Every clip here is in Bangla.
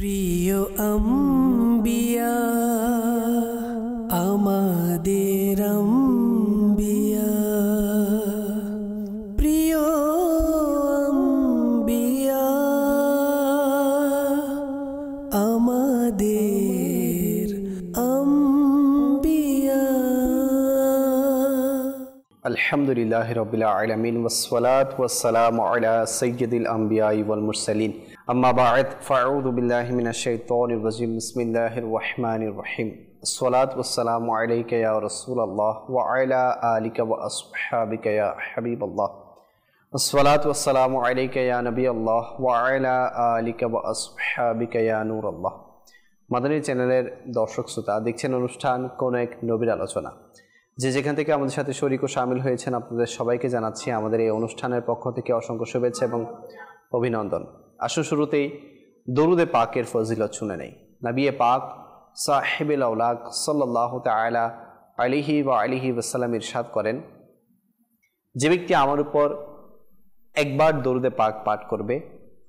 প্রিয় আম্বিয়া আমাদের আম্বিয়া, প্রিয় আম্বিয়া আমাদের আম্বিয়া। আলহামদুলিল্লাহি রাব্বিল আলামিন ওয়াসসালাতু ওয়াসসালামু আলা সাইয়্যিদিল আমবিয়াই ওয়াল মুরসালিন, আম্মা বা'দ, ফাআউযু বিল্লাহি মিনাশ শাইতানির রাজিম। বিসমিল্লাহির রহমানির রহিম। আসসালাতু ওয়াসসালামু আলাইকা ইয়া রাসূলুল্লাহ ওয়া আলা আলিকা ওয়া আসহাবিকা ইয়া হাবিবাল্লাহ। আসসালাতু ওয়াসসালামু আলাইকা ইয়া নবিয়াল্লাহ ওয়া আলা আলিকা ওয়া আসহাবিকা ইয়া নূরাল্লাহ। মাদানী চ্যানেলের দর্শক শ্রোতা, দেখছেন অনুষ্ঠান কোন এক নবীর আলোচনা। যে যেখান থেকে আমাদের সাথে শরীক ও শামিল হয়েছেন, আপনাদের সবাইকে জানাচ্ছি আমাদের এই অনুষ্ঠানের পক্ষ থেকে অসংখ্য শুভেচ্ছা এবং অভিনন্দন। আসুন শুরুতেই দরুদে পাকের ফজিলত শুনে নেই। নবিয়ে পাক সাহেবুল আওলাক সাল্লাল্লাহু তাআলা আলাইহি ওয়া আলিহি ওয়াসাল্লাম ইরশাদ করেন, যে ব্যক্তি আমার উপর একবার দরুদে পাক পাঠ করবে,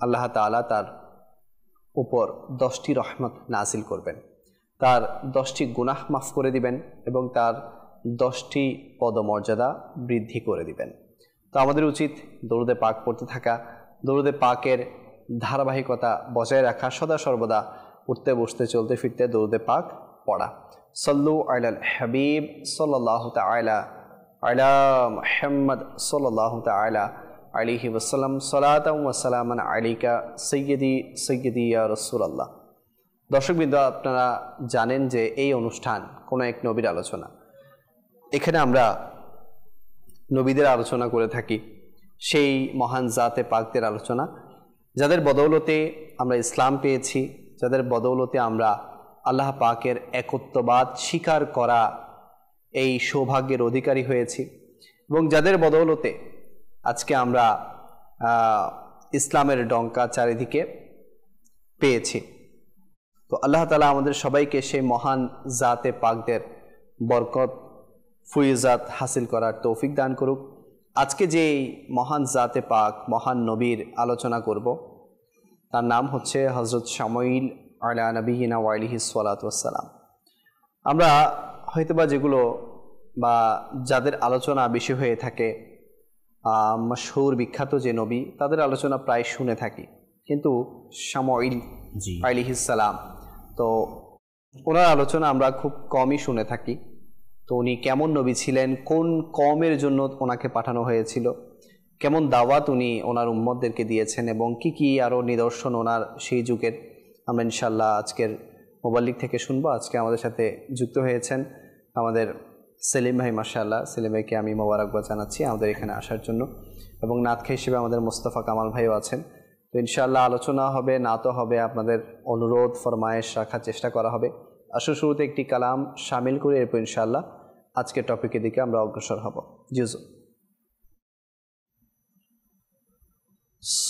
আল্লাহ তাআলা তার উপর 10টি রহমত নাজিল করবেন, তার 10টি গুনাহ মাফ করে দিবেন এবং তার 10টি পদমর্যাদা বৃদ্ধি করে দিবেন। তো আমাদের উচিত দরুদে পাক পড়তে থাকা, দরুদে পাকের ধারাবাহিকতা বজায় রাখা, সদা সর্বদা উঠতে বসতে চলতে ফিরতে দরুদে পাক পড়া। সাল্লু আলাল হাবিব সাল্লাল্লাহু তাআলা আলা মুহাম্মদ সাল্লাল্লাহু তাআলা আলাইহি ওয়াসাল্লাম, সালাতাও ওয়া সালামান আলাইকা সাইয়্যিদি সাইয়্যিদি ইয়া রাসূলুল্লাহ। দর্শকবৃন্দ, আপনারা জানেন যে এই অনুষ্ঠান কোনো এক নবীর আলোচনা। এখানে আমরা নবীদের আলোচনা করে থাকি, সেই মহান জাতে পাকদের আলোচনা, যাদের বদৌলতে আমরা ইসলাম পেয়েছি, যাদের বদৌলতে আমরা আল্লাহ পাকের একত্ববাদ স্বীকার করা এই সৌভাগ্যের অধিকারী হয়েছি এবং যাদের বদৌলতে আজকে আমরা ইসলামের ডঙ্কা চারিদিকে পেয়েছি। তো আল্লাহ তাআলা আমাদের সবাইকে সেই মহান জাতে পাকদের বরকত ফুয়জাত হাসিল করার তৌফিক দান করুক। আজকে যে মহান জাতে পাক মহান নবীর আলোচনা করব, তার নাম হচ্ছে হযরত শামুইল আলা নবিয়িনা ওয়া আলাইহিস সালাতু ওয়াসসালাম। আমরা হয়তোবা যেগুলো বা যাদের আলোচনা বেশি হয়ে থাকে, মশহুর বিখ্যাত যে নবী, তাদের আলোচনা প্রায় শুনে থাকি, কিন্তু শামুইল আলাইহিস সালাম, তো ওনার আলোচনা আমরা খুব কমই শুনে থাকি। তো উনি কেমন নবী ছিলেন, কোন কওমের জন্য ওনাকে পাঠানো হয়েছিল, কেমন দাওয়াত উনি ওনার উম্মতদেরকে দিয়েছেন এবং কি কি আরও নিদর্শন ওনার সেই যুগের, আমরা ইনশাআল্লাহ আজকের মোবাল্লিগ থেকে শুনবো। আজকে আমাদের সাথে যুক্ত হয়েছেন আমাদের সেলিম ভাই, মাশাআল্লাহ। সেলিম ভাইকে আমি মোবারকবাদ জানাচ্ছি আমাদের এখানে আসার জন্য, এবং নাতখা হিসেবে আমাদের মোস্তফা কামাল ভাইও আছেন। তো ইনশাআল্লাহ আলোচনা হবে, নাতও হবে, আপনাদের অনুরোধ ফরমায়েশ রাখার চেষ্টা করা হবে। আসল শুরুতে একটি কালাম শামিল করে এরপর ইনশাআল্লাহ আজকের টপিকের দিকে আমরা অগ্রসর হব। জিজু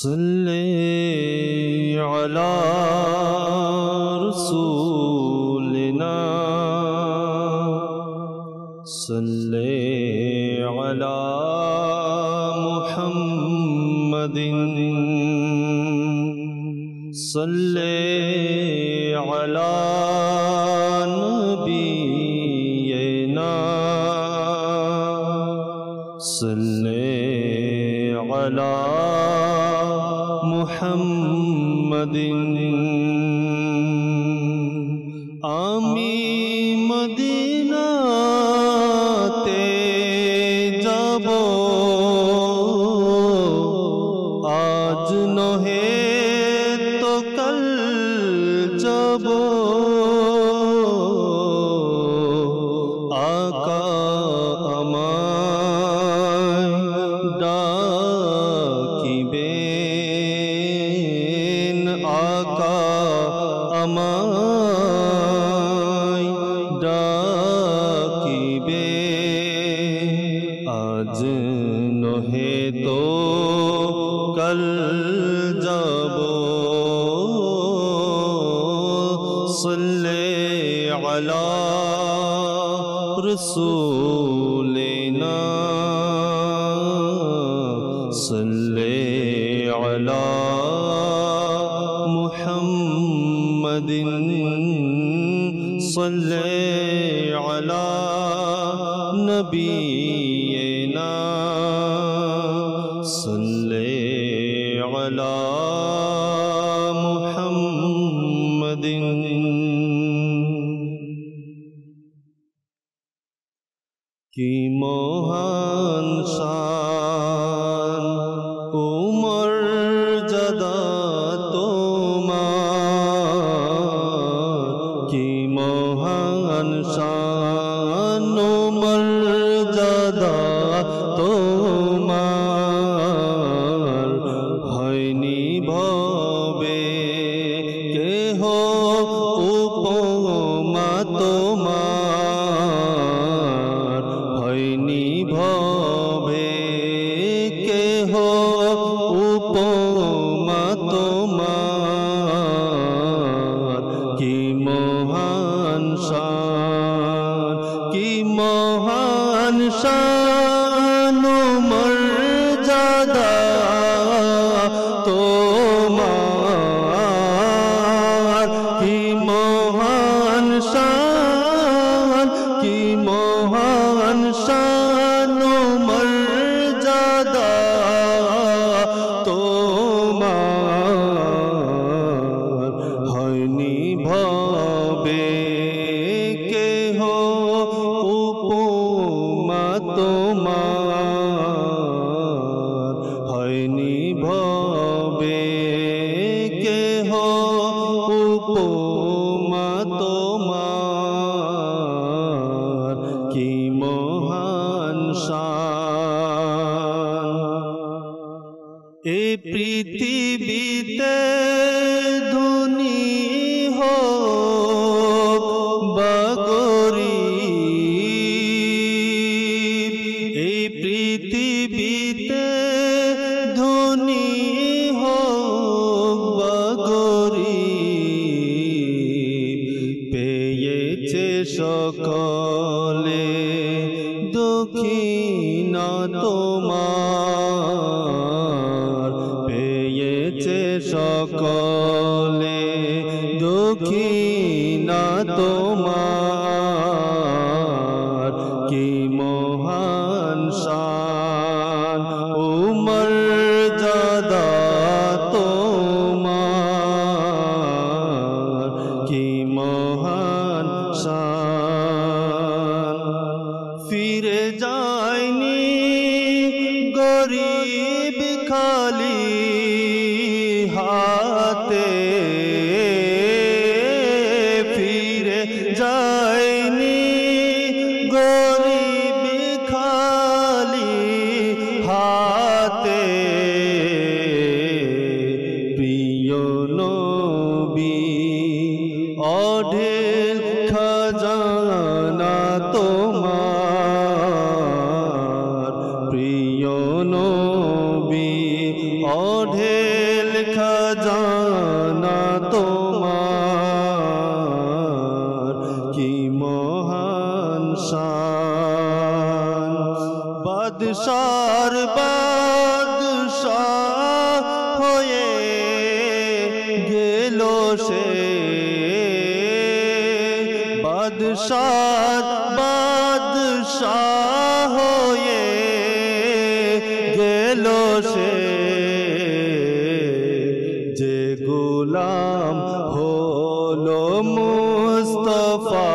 সাল্লি আলা রাসূলিনা সাল্লি আলা মুহাম্মাদিন সাল্লি আলা নবিয়িনা সাল্লি আলা মুহাম্মাদিন। আমি মদিনাতে যাব, আজ নহে তো কাল যাব, আকা আমায় ডাকিবেন, আকা আমায় ডাকিবেন, আজ নহে তো কাল যাব। সাল্লি আলা রাসূলিনা সাল্লি আলা মুহাম্মাদ صلی علی نبینا صلی علی محمد কি মহান শান ও মর্যাদা তোমার কি মহান শান ও মর্যাদা তোমার হয়নি ভবে কেহ উপমা তোমার হয়নি ভবে কেহ উপমা তোমার কি মহান শান কি মহান শান ও মর্যাদা তোমার কি মহান শান কি মহান শান ও মর্যাদা তোমার হয়নি ভবে কেহ উপমা তোমার হয়নি ভবে কেহ উপমা তোমার কি মহান শান এই পৃথিবীতে ধনী হোক বা গরীব এই পৃথিবীতে ধনী হোক বা গরীব পেয়েছে সকলে দক্ষিণা তোমার পেয়েছে সকলে দক্ষিণা তোমার কি মহান শান ও মর্যাদা তোমার কি মহান শান ফিরে যায়নি গরিব খালি হাতে ফিরে যায়নি গরিব খালি হাতে প্রিয় নবী অঢেল খাজানা তোমার প্রিয় নবী অঢেল খাজানা তোমার কি মহান শান বাদশার বাদশাহ হয়ে গেল সে বাদশার বাদশাহ হয়ে গেল সে যে গোলাম হলো মুস্তাফা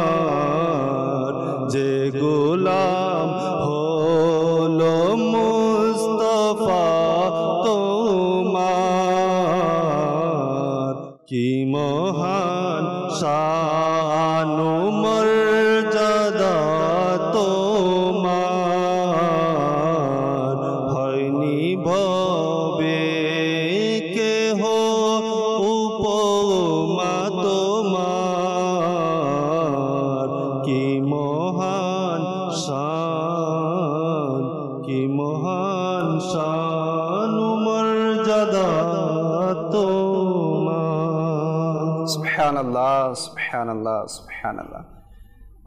তোমার যে গোলাম হলো মুস্তাফা তোমার কি মহান শান ও মর্যাদা তোমার হয়নি ভবে কেহ উপমা তোমার কি মহান শান কি মহান শান ও মর্যাদা তোমার সুবহানাল্লাহ সুবহানাল্লাহ সুবহানাল্লাহ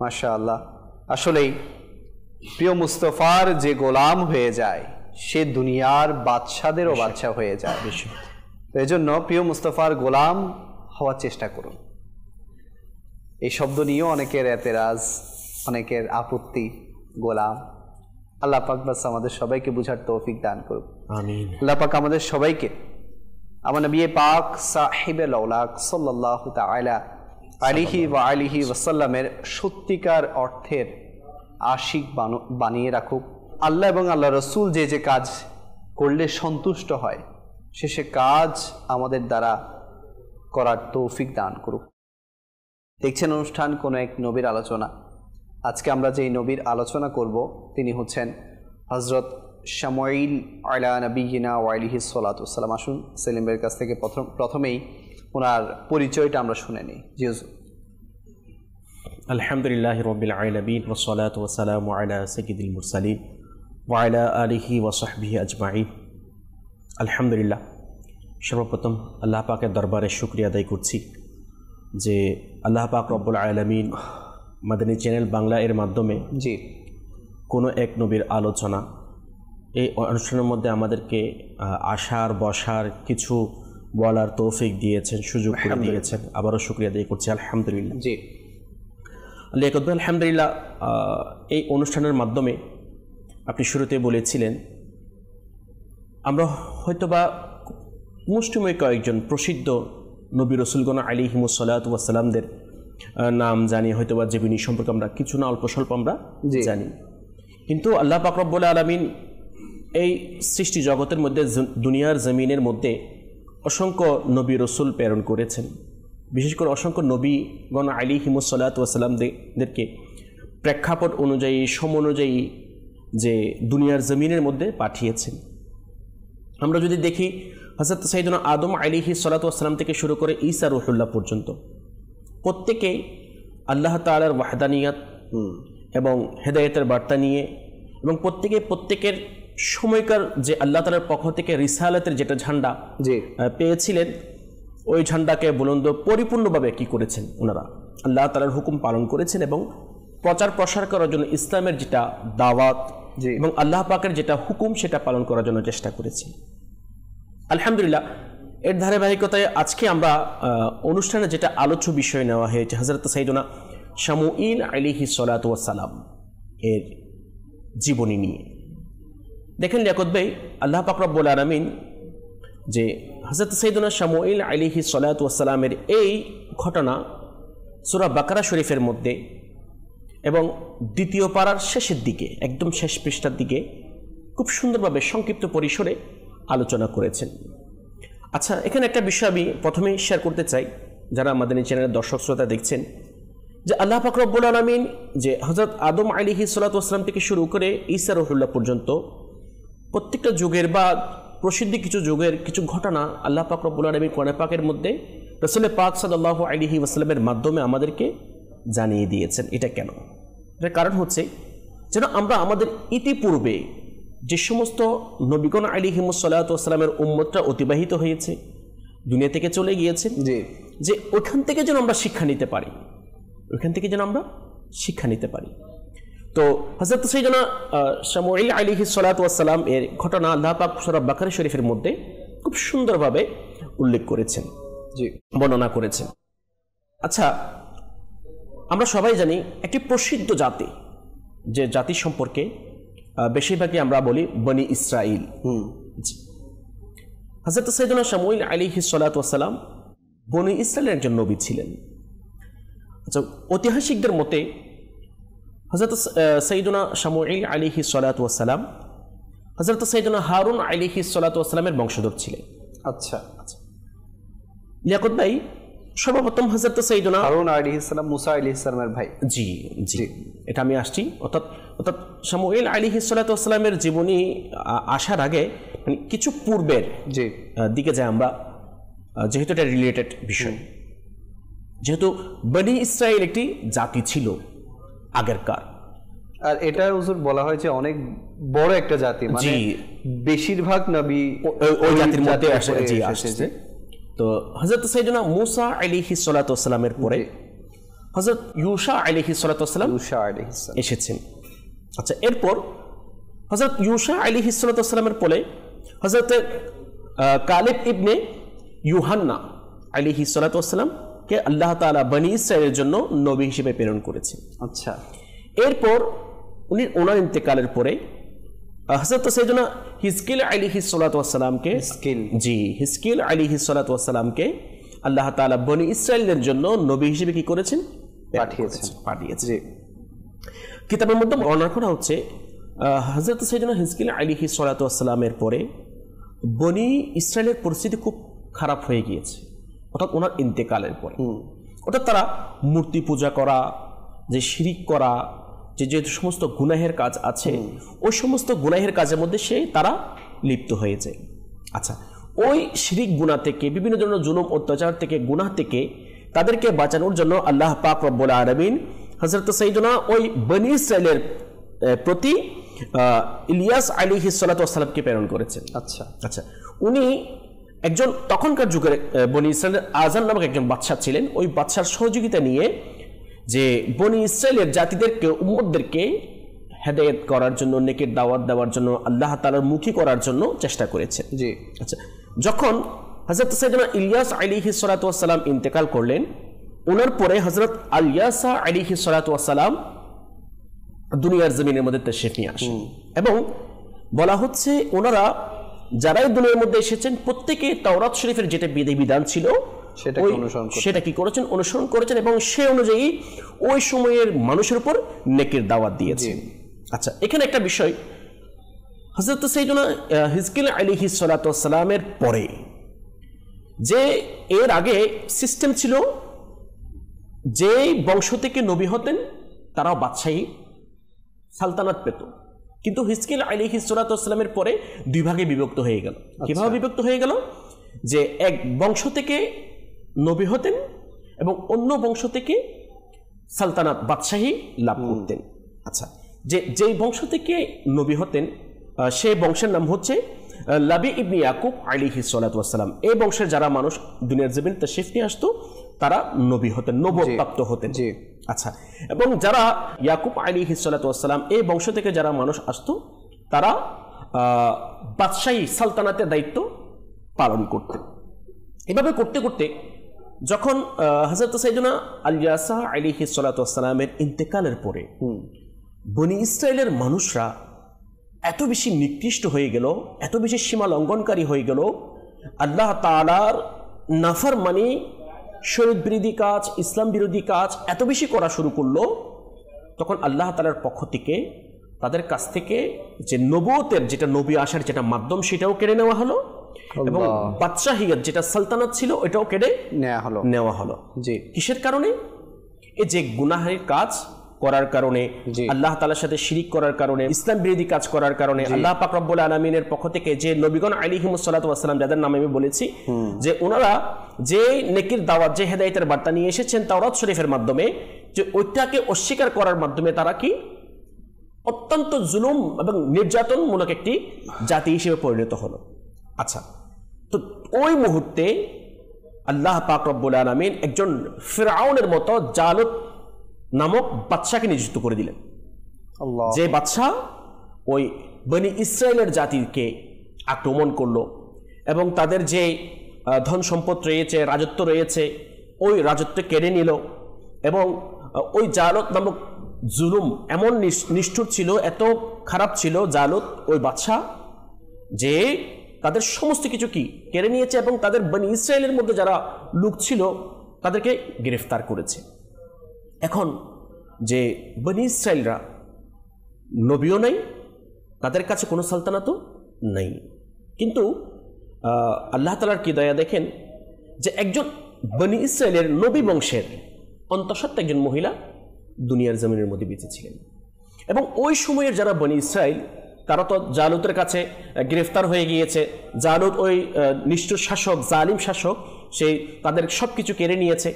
মাশাআল্লাহ আসলেই প্রিয় মুস্তাফার যে গোলাম হয়ে যায় সে দুনিয়ার বাদশাদেরও বাদশা হয়ে যায় তো এই জন্য প্রিয় মুস্তাফার গোলাম হওয়ার চেষ্টা করুন। এই শব্দ নিয়েও অনেকের এতেরাজ, অনেকের আপত্তি। গোলাম, আল্লাহ পাক বাস আমাদের সবাইকে বুঝার তৌফিক দান করুন, আমিন। আল্লাহ পাক আমাদের সবাইকে আমার নবী পাক সাহিবে লাউলাক সাল্লাল্লাহু তাআলা আলাইহি ওয়া আলিহি ওয়াসাল্লামের সত্যিকার অর্থের আশিক বানিয়ে রাখুক। আল্লাহ এবং আল্লাহ রসুল যে যে কাজ করলে সন্তুষ্ট হয় সে কাজ আমাদের দ্বারা করার তৌফিক দান করুক। দেখছেন অনুষ্ঠান কোনো এক নবীর আলোচনা। আজকে আমরা যেই নবীর আলোচনা করব তিনি হচ্ছেন হযরত শামুঈল আলা নবিয়িনা ওয়া আলাইহি সাল্লাতু ওয়াস সালাম। আসুন সেলিম ভাইয়ের কাছ থেকে প্রথমেই ওনার পরিচয়টা আমরা শুনে নিই। জি হুজুর। আলহামদুলিল্লাহি রাব্বিল আলামিন ওয়াস সালাতু ওয়াস সালামু আলা সাইয়্যিদিল মুরসালিন ওয়া আলা আলিহি ওয়া সাহবিহি আজমাইন। আলহামদুলিল্লাহ, সর্বপ্রথম আল্লাহ পাকের দরবারে শুকরিয়া আদায় করছি যে আল্লাহ পাক রব্বুল আলামিন মাদানী চ্যানেল বাংলা এর মাধ্যমে জি কোনো এক নবীর আলোচনা এই অনুষ্ঠানের মধ্যে আমাদেরকে আসার বসার কিছু বলার তৌফিক দিয়েছেন, সুযোগ করে দিয়েছেন। আবারও শুকরিয়া আদায় করছি আলহামদুলিল্লাহ। জি আলহামদুলিল্লাহ, এই অনুষ্ঠানের মাধ্যমে আপনি শুরুতে বলেছিলেন আমরা হয়তোবা মুষ্টিমেয় কয়েকজন প্রসিদ্ধ নবী রসুলগণ আলাইহিমুস সালাতু ওয়াস সালামদের নাম জানি, হয়তোবা জীবনী সম্পর্কে আমরা কিছু না অল্প স্বল্প আমরা জানি। কিন্তু আল্লাহ পাক রব্বুল আলামিন এই সৃষ্টি জগতের মধ্যে, দুনিয়ার জমিনের মধ্যে অসংখ্য নবী রসুল প্রেরণ করেছেন। বিশেষ করে অসংখ্য নবীগণ আলাইহিমুস সালাতু ওয়াস সালামদেরকে প্রেক্ষাপট অনুযায়ী, সম অনুযায়ী যে দুনিয়ার জমিনের মধ্যে পাঠিয়েছেন। আমরা যদি দেখি হযরত সাইয়্যিদুনা আদম আলাইহিস সালাতু ওয়াস সালাম থেকে শুরু করে ঈসা রুহুল্লাহ পর্যন্ত প্রত্যেকেই আল্লাহ তাআলার ওয়াহদানিয়াত এবং হেদায়েতের বার্তা নিয়ে, এবং প্রত্যেকের সময়কার যে আল্লাহ তাআলার পক্ষ থেকে রিসালাতের যেটা ঝান্ডা পেয়েছিলেন, ওই ঝান্ডাকে বুলন্দ পরিপূর্ণভাবে কি করেছেন ওনারা আল্লাহ তাআলার হুকুম পালন করেছেন এবং প্রচার প্রসার করার জন্য ইসলামের যেটা দাওয়াত এবং আল্লাহ পাকের যেটা হুকুম সেটা পালন করার জন্য চেষ্টা করেছেন। আলহামদুলিল্লাহ, এর ধারাবাহিকতায় আজকে আমরা অনুষ্ঠানে যেটা আলোচ্য বিষয় নেওয়া হয়েছে হযরত সাইয়্যিদুনা শামুঈল আলাইহিস সালাতু ওয়াস সালাম এর জীবনী নিয়ে। দেখেন লিয়াকত ভাই, আল্লাহ পাক রব্বুল আলামিন যে হযরত সাইয়্যিদুনা শামুঈল আলাইহিস সালাতু ওয়াস সালামের এই ঘটনা সূরা বাকারা শরীফের মধ্যে এবং দ্বিতীয় পারার শেষের দিকে, একদম শেষ পৃষ্ঠার দিকে খুব সুন্দরভাবে সংক্ষিপ্ত পরিসরে আলোচনা করেছেন। আচ্ছা, এখানে একটা বিষয় আমি প্রথমেই শেয়ার করতে চাই, যারা মাদানী চ্যানেলের দর্শক শ্রোতা দেখছেন, যে আল্লাহ পাক রব্বুল আলামিন যে হযরত আদম আলাইহিস সালাতু ওয়াস সালাম থেকে শুরু করে ঈসা রুহুল্লাহ পর্যন্ত প্রত্যেকটা যুগের বা প্রসিদ্ধ কিছু যুগের কিছু ঘটনা আল্লাহ পাক রব্বুল আলামিন কোরআন পাকের মধ্যে রাসূল পাক সাল্লাল্লাহু আলাইহি ওয়াসাল্লামের মাধ্যমে আমাদেরকে জানিয়ে দিয়েছেন। এটা কেন? এর কারণ হচ্ছে যেন আমরা আমাদের ইতিপূর্বে যে সমস্ত নবীগণ আলাইহিমুস সালাতু ওয়াস সালামের উম্মতরা অতিবাহিত হয়েছে, দুনিয়া থেকে চলে গিয়েছে, যে ওখান থেকে যেন আমরা শিক্ষা নিতে পারি, তো হযরত সাইয়্যিদুনা শামুঈল আলাইহিস সালাতু ওয়াস সালাম এর ঘটনা আল্লাহ পাক সূরা বাকারা শরীফের মধ্যে খুব সুন্দরভাবে উল্লেখ করেছেন, বর্ণনা করেছেন। আচ্ছা, আমরা সবাই জানি একটি প্রসিদ্ধ জাতি, যে জাতি সম্পর্কে বেশিরভাগই আমরা বলি বনি ইসরাইল। হযরত সাইয়্যিদুনা শামুঈল আলাইহিস সালাতু ওয়াস সালাম বনি ইসরাইলের একজন নবী ছিলেন। আচ্ছা, ঐতিহাসিকদের মতে হযরত সাইয়্যিদুনা শামুঈল আলাইহিস সালাতু ওয়াস সালাম হযরত সাইয়্যিদুনা হারুন আলাইহিস সালাতু ওয়াস সালামের বংশধর ছিলেন। আচ্ছা, লিয়াকত ভাই, সর্বপ্রথম হযরত সাইয়্যিদুনা হারুন আলাইহিস সালাম মুসা আলাইহিস সালামের ভাই। জি, এটা আমি আসছি। অর্থাৎ শামুঈল আলাইহিস সালাতু ওয়াস সালামের জীবনী আসার আগে মানে কিছু পূর্বের দিকে যায় আমরা, যেহেতু এটা রিলেটেড বিষয়। যেহেতু বনি ইসরাইল একটি জাতি ছিল আগেরকার, আর এটা হুজুর বলা হয় যে অনেক বড় একটা জাতি, মানে বেশিরভাগ নবী ওই জাতির মধ্যে আসছে। তো হযরত সাইয়্যিদুনা মুসা আলাইহিস সালাতু ওয়াস সালামের পরে হযরত ইউশা আলাইহিস সালাতু ওয়াস সালাম এসেছেন। আচ্ছা, এরপর হযরত ইউশা আলাইহিস সালাতু ওয়াস সালামের পরে হযরত কালেব ইবনে ইউহান্না আলাইহিস সালাতু ওয়াস সালামকে আল্লাহ তাআলা বনি ইসরাইলের জন্য নবী হিসেবে প্রেরণ করেছেন। আচ্ছা, এরপর ওনার ইন্তেকালের পরে হযরত সাইয়েদনা হিজকিল আলাইহিস সালাতু ওয়াস সালামকে হিজকিল আলাইহিস সালাতু ওয়াস সালামকে আল্লাহ তাআলা বনি ইসরাইলের জন্য নবী হিসেবে কি করেছেন? পাঠিয়েছেন। কিতাবের মধ্যে বর্ণনা করা হচ্ছে হযরত সাইয়েদনা হিজকিল আলাইহিস সালাতু ওয়াস সালামের পরে বনি ইসরায়েলের পরিস্থিতি খুব খারাপ হয়ে গিয়েছে, অর্থাৎ ওনার ইন্তেকালের পরে। অর্থাৎ তারা মূর্তি পূজা করা, যে শিরিক করা, যে সমস্ত গুনাহের কাজ আছে, ওই সমস্ত গুনাহের কাজের মধ্যে তারা লিপ্ত হয়েছে। আচ্ছা, ওই শিরিক গুনাহ থেকে, বিভিন্ন ধরনের জুলুম অত্যাচার থেকে, গুনাহ থেকে তাদেরকে বাঁচানোর জন্য আল্লাহ পাক রব্বুল আলামিন হযরত সাইয়েদনা ওই বনি ইসরায়েলের প্রতি ইলিয়াস আলাইহিস সালাতু ওয়াস সালামকে প্রেরণ করেছেন। আচ্ছা, উনি একজন তখনকার যুগের বনি ইসরায়েলের আজান নামক একজন বাদশা ছিলেন। ওই বাদশার সহযোগিতা নিয়ে যে বনি ইসরায়েলের জাতিদেরকে, উম্মতদেরকে হেদায়েত করার জন্য, নেকের দাওয়াত দেওয়ার জন্য, আল্লাহ তাআলার মুখী করার জন্য চেষ্টা করেছেন। আচ্ছা, যখন হযরত সাইয়েদনা ইলিয়াস আলাইহিস সালাতু ওয়াস সালাম ইন্তেকাল করলেন, ওনার পরে হযরত আলিয়াসা আলাইহিস সালাতু ওয়াস সালাম দুনিয়ার জমিনের মধ্যে তাশরীফ নিয়ে আসেন। এবং বলা হচ্ছে ওনারা যারাই দুনিয়ার মধ্যে এসেছেন প্রত্যেকে তাওরাত শরীফের যেটা বিধিবিধান ছিল সেটা কি করেছেন? অনুসরণ করেছেন, এবং সে অনুযায়ী ওই সময়ের মানুষের উপর নেকের দাওয়াত দিয়েছেন। আচ্ছা, এখানে একটা বিষয়, হযরত সাইয়েদনা হিজকিল আলাইহিস সালাতু ওয়াস সালামের পরে যে এর আগে সিস্টেম ছিল, যে বংশ থেকে নবী হতেন তারাও বাদশাহী সালতানাত পেত, কিন্তু হিজকিল আলাইহিস সালাতু ওয়াস সালামের পরে দুই ভাগে বিভক্ত হয়ে গেল। কিভাবে বিভক্ত হয়ে গেল? যে এক বংশ থেকে নবী হতেন এবং অন্য বংশ থেকে সালতানাত, বাদশাহী লাভ করতেন। আচ্ছা, যেই বংশ থেকে নবী হতেন সেই বংশের নাম হচ্ছে লাবি ইবনে ইয়াকুব আলাইহিস সালাতু ওয়াস সালাম। এই বংশের যারা মানুষ দুনিয়ার জমিনে তাশরীফ নিয়ে আসতো তারা নবী হতেন, নবুয়ত হতেন। আচ্ছা, এবং যারা ইয়াকুব আলাইহিস সালাতু ওয়াস সালাম এই বংশ থেকে যারা মানুষ আসতো তারা বাদশাহী সালতানাতের দায়িত্ব পালন করতেন। এভাবে করতে করতে যখন হযরত সাইয়েদনা আলিয়াসা আলাইহিস সালাতু ওয়াস সালামের ইন্তেকালের পরে বনি ইসরায়েলের মানুষরা এত বেশি নিকৃষ্ট হয়ে গেল, এত বেশি সীমা লঙ্ঘনকারী হয়ে গেল, আল্লাহ তাআলার নাফরমানি, শরীয়ত বিরোধী কাজ, ইসলাম বিরোধী কাজ এত বেশি করা শুরু করলো, তখন আল্লাহ তাআলার পক্ষ থেকে তাদের কাছ থেকে যে নবুয়তের যেটা নবী আসার যেটা মাধ্যম সেটাও কেড়ে নেওয়া হলো, এবং বাদশাহিয়ত যেটা সালতানাত ছিল ওটাও কেড়ে নেওয়া হলো। কিসের কারণে? এই যে গুনাহের কাজ করার কারণে, আল্লাহ তাআলার সাথে শিরিক করার কারণে, ইসলাম বিরোধী কাজ করার কারণে আল্লাহ পাক রব্বুল আলামিনের পক্ষ থেকে যে নবীগণ আলাইহিমুস সালাতু ওয়াস সালাম যাদের নাম আমি বলেছি, যে ওনারা যে নেকির দাওয়াত, যে হেদায়েতের বার্তা নিয়ে এসেছেন তাওরাত শরীফের মাধ্যমে, যে ওইটাকে অস্বীকার করার মাধ্যমে তারা কি অত্যন্ত জুলুম এবং নির্যাতনমূলক একটি জাতি হিসেবে পরিণত হলো। আচ্ছা, তো ওই মুহূর্তে আল্লাহ পাক রব্বুল আলামিন একজন ফিরআউনের মতো জালুত নামক বাদশাকে নিযুক্ত করে দিলেন, যে বাদশা ওই বনি ইসরায়েলের জাতিকে আক্রমণ করলো এবং তাদের যে ধন সম্পদ রয়েছে, রাজত্ব রয়েছে, ওই রাজত্ব কেড়ে নিল। এবং ওই জালুত নামক জুলুম এমন নিষ্ঠুর ছিল, এত খারাপ ছিল জালুত ওই বাদশা, যে তাদের সমস্ত কিছু কি কেড়ে নিয়েছে এবং তাদের বনি ইসরায়েলের মধ্যে যারা লোক ছিল তাদেরকে গ্রেফতার করেছে। এখন যে বনি ইসরায়েলরা নবীও নাই, তাদের কাছে কোনো সালতানাতও নাই, কিন্তু আল্লাহ তাআলার কি দয়া দেখেন যে একজন বনি ইসরায়েলের নবী বংশের অন্তঃসত্ত্বা একজন মহিলা দুনিয়ার জমিনের মধ্যে বেঁচে ছিলেন। এবং ওই সময়ের যারা বনি ইসরায়েল তারা তো জালুতের কাছে গ্রেফতার হয়ে গিয়েছে। জালুত ওই নিষ্ঠুর শাসক, জালিম শাসক, সেই তাদের সব কিছু কেড়ে নিয়েছে।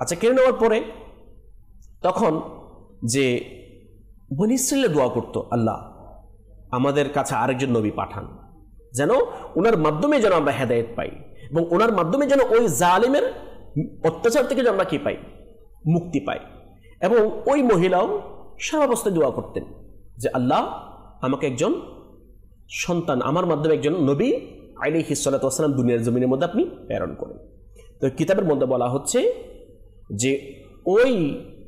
আচ্ছা, কেড়ে নেওয়ার পরে তখন যে বনি ইসরায়েল দোয়া করতো, আল্লাহ আমাদের কাছে আরেকজন নবী পাঠান, যেন ওনার মাধ্যমে যেন আমরা হেদায়েত পাই, এবং ওনার মাধ্যমে যেন ওই জালিমের অত্যাচার থেকে যেন আমরা কি পাই, মুক্তি পাই। এবং ওই মহিলাও সর্বাবস্থায় দোয়া করতেন যে আল্লাহ আমাকে একজন সন্তান, আমার মাধ্যমে একজন নবী আলাইহিস সালাতু ওয়াস সালাম দুনিয়ার জমিনের মধ্যে আপনি প্রেরণ করেন। তো কিতাবের মধ্যে বলা হচ্ছে যে ওই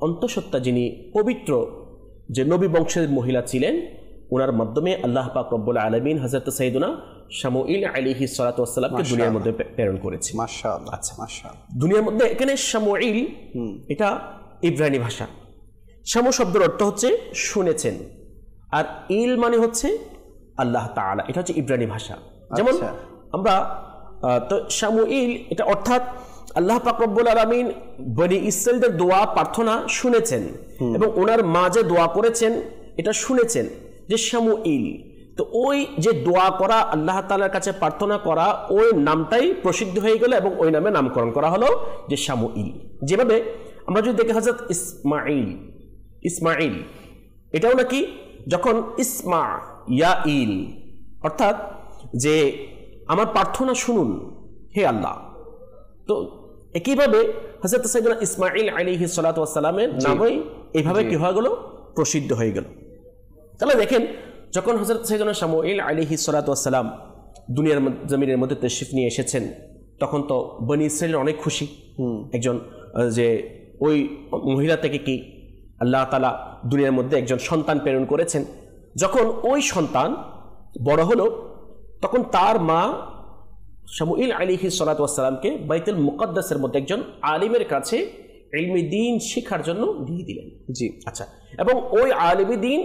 অন্তঃসত্ত্বা যিনি পবিত্র যে নবী বংশের মহিলা ছিলেন, ওনার মাধ্যমে আল্লাহ পাক রব্বুল আলামিন হযরত সাইয়েদুনা শামুইল আলাইহিস সালাতু ওয়াস সালামকে দুনিয়ার মধ্যে প্রেরণ করেছে। মাশাআল্লাহ। আচ্ছা, মাশাআল্লাহ। দুনিয়ার মধ্যে এখানে শামুইল এটা ইব্রানি ভাষা। শামু শব্দের অর্থ হচ্ছে শুনেছেন, আর ইল মানে হচ্ছে আল্লাহ তাআলা, এটা হচ্ছে ইব্রানি ভাষা। যেমন আমরা তো শামুইল এটা অর্থাৎ আল্লাহ পাক রব্বুল আলামিন বনি ইসরাইলদের দোয়া প্রার্থনা শুনেছেন এবং ওনার মা যে দোয়া করেছেন এটা শুনেছেন যে শামুইল। তো ওই যে দোয়া করা, আল্লাহ তাআলার কাছে প্রার্থনা করা, ওই নামটাই প্রসিদ্ধ হয়ে গেল এবং ওই নামে নামকরণ করা হলো যে শামুইল। যেভাবে আমরা যদি দেখি হযরত ইসমাইল এটাও নাকি যখন ইসমা ইয়া ইল, অর্থাৎ যে আমার প্রার্থনা শুনুন হে আল্লাহ। তো একইভাবে হযরত সাইয়েদুনা ইসমাইল আলাইহিস সালাতু ওয়াস সালামের নামই এইভাবে কি হয়ে গেল, প্রসিদ্ধ হয়ে গেল। তাহলে দেখেন যখন হযরত সাইয়েদুনা শামুইল আলাইহিস সালাতু ওয়াস সালাম দুনিয়ার জমিনের মধ্যে তাশরিফ নিয়ে এসেছেন, তখন তো বনি ইসরাইল অনেক খুশি। একজন যে ওই মহিলা থেকে কি আল্লাহ তাআলা দুনিয়ার মধ্যে একজন সন্তান প্রেরণ করেছেন। যখন ওই সন্তান বড় হলো তখন তার মা শামুইল আলাইহিস সালাতু ওয়াস সালামকে বাইতুল মুকাদ্দাসের মধ্যে একজন আলিমের কাছে ইলমে দ্বীন শেখার জন্য দিয়ে দিলেন। জি, আচ্ছা। এবং ওই আলিমে দ্বীন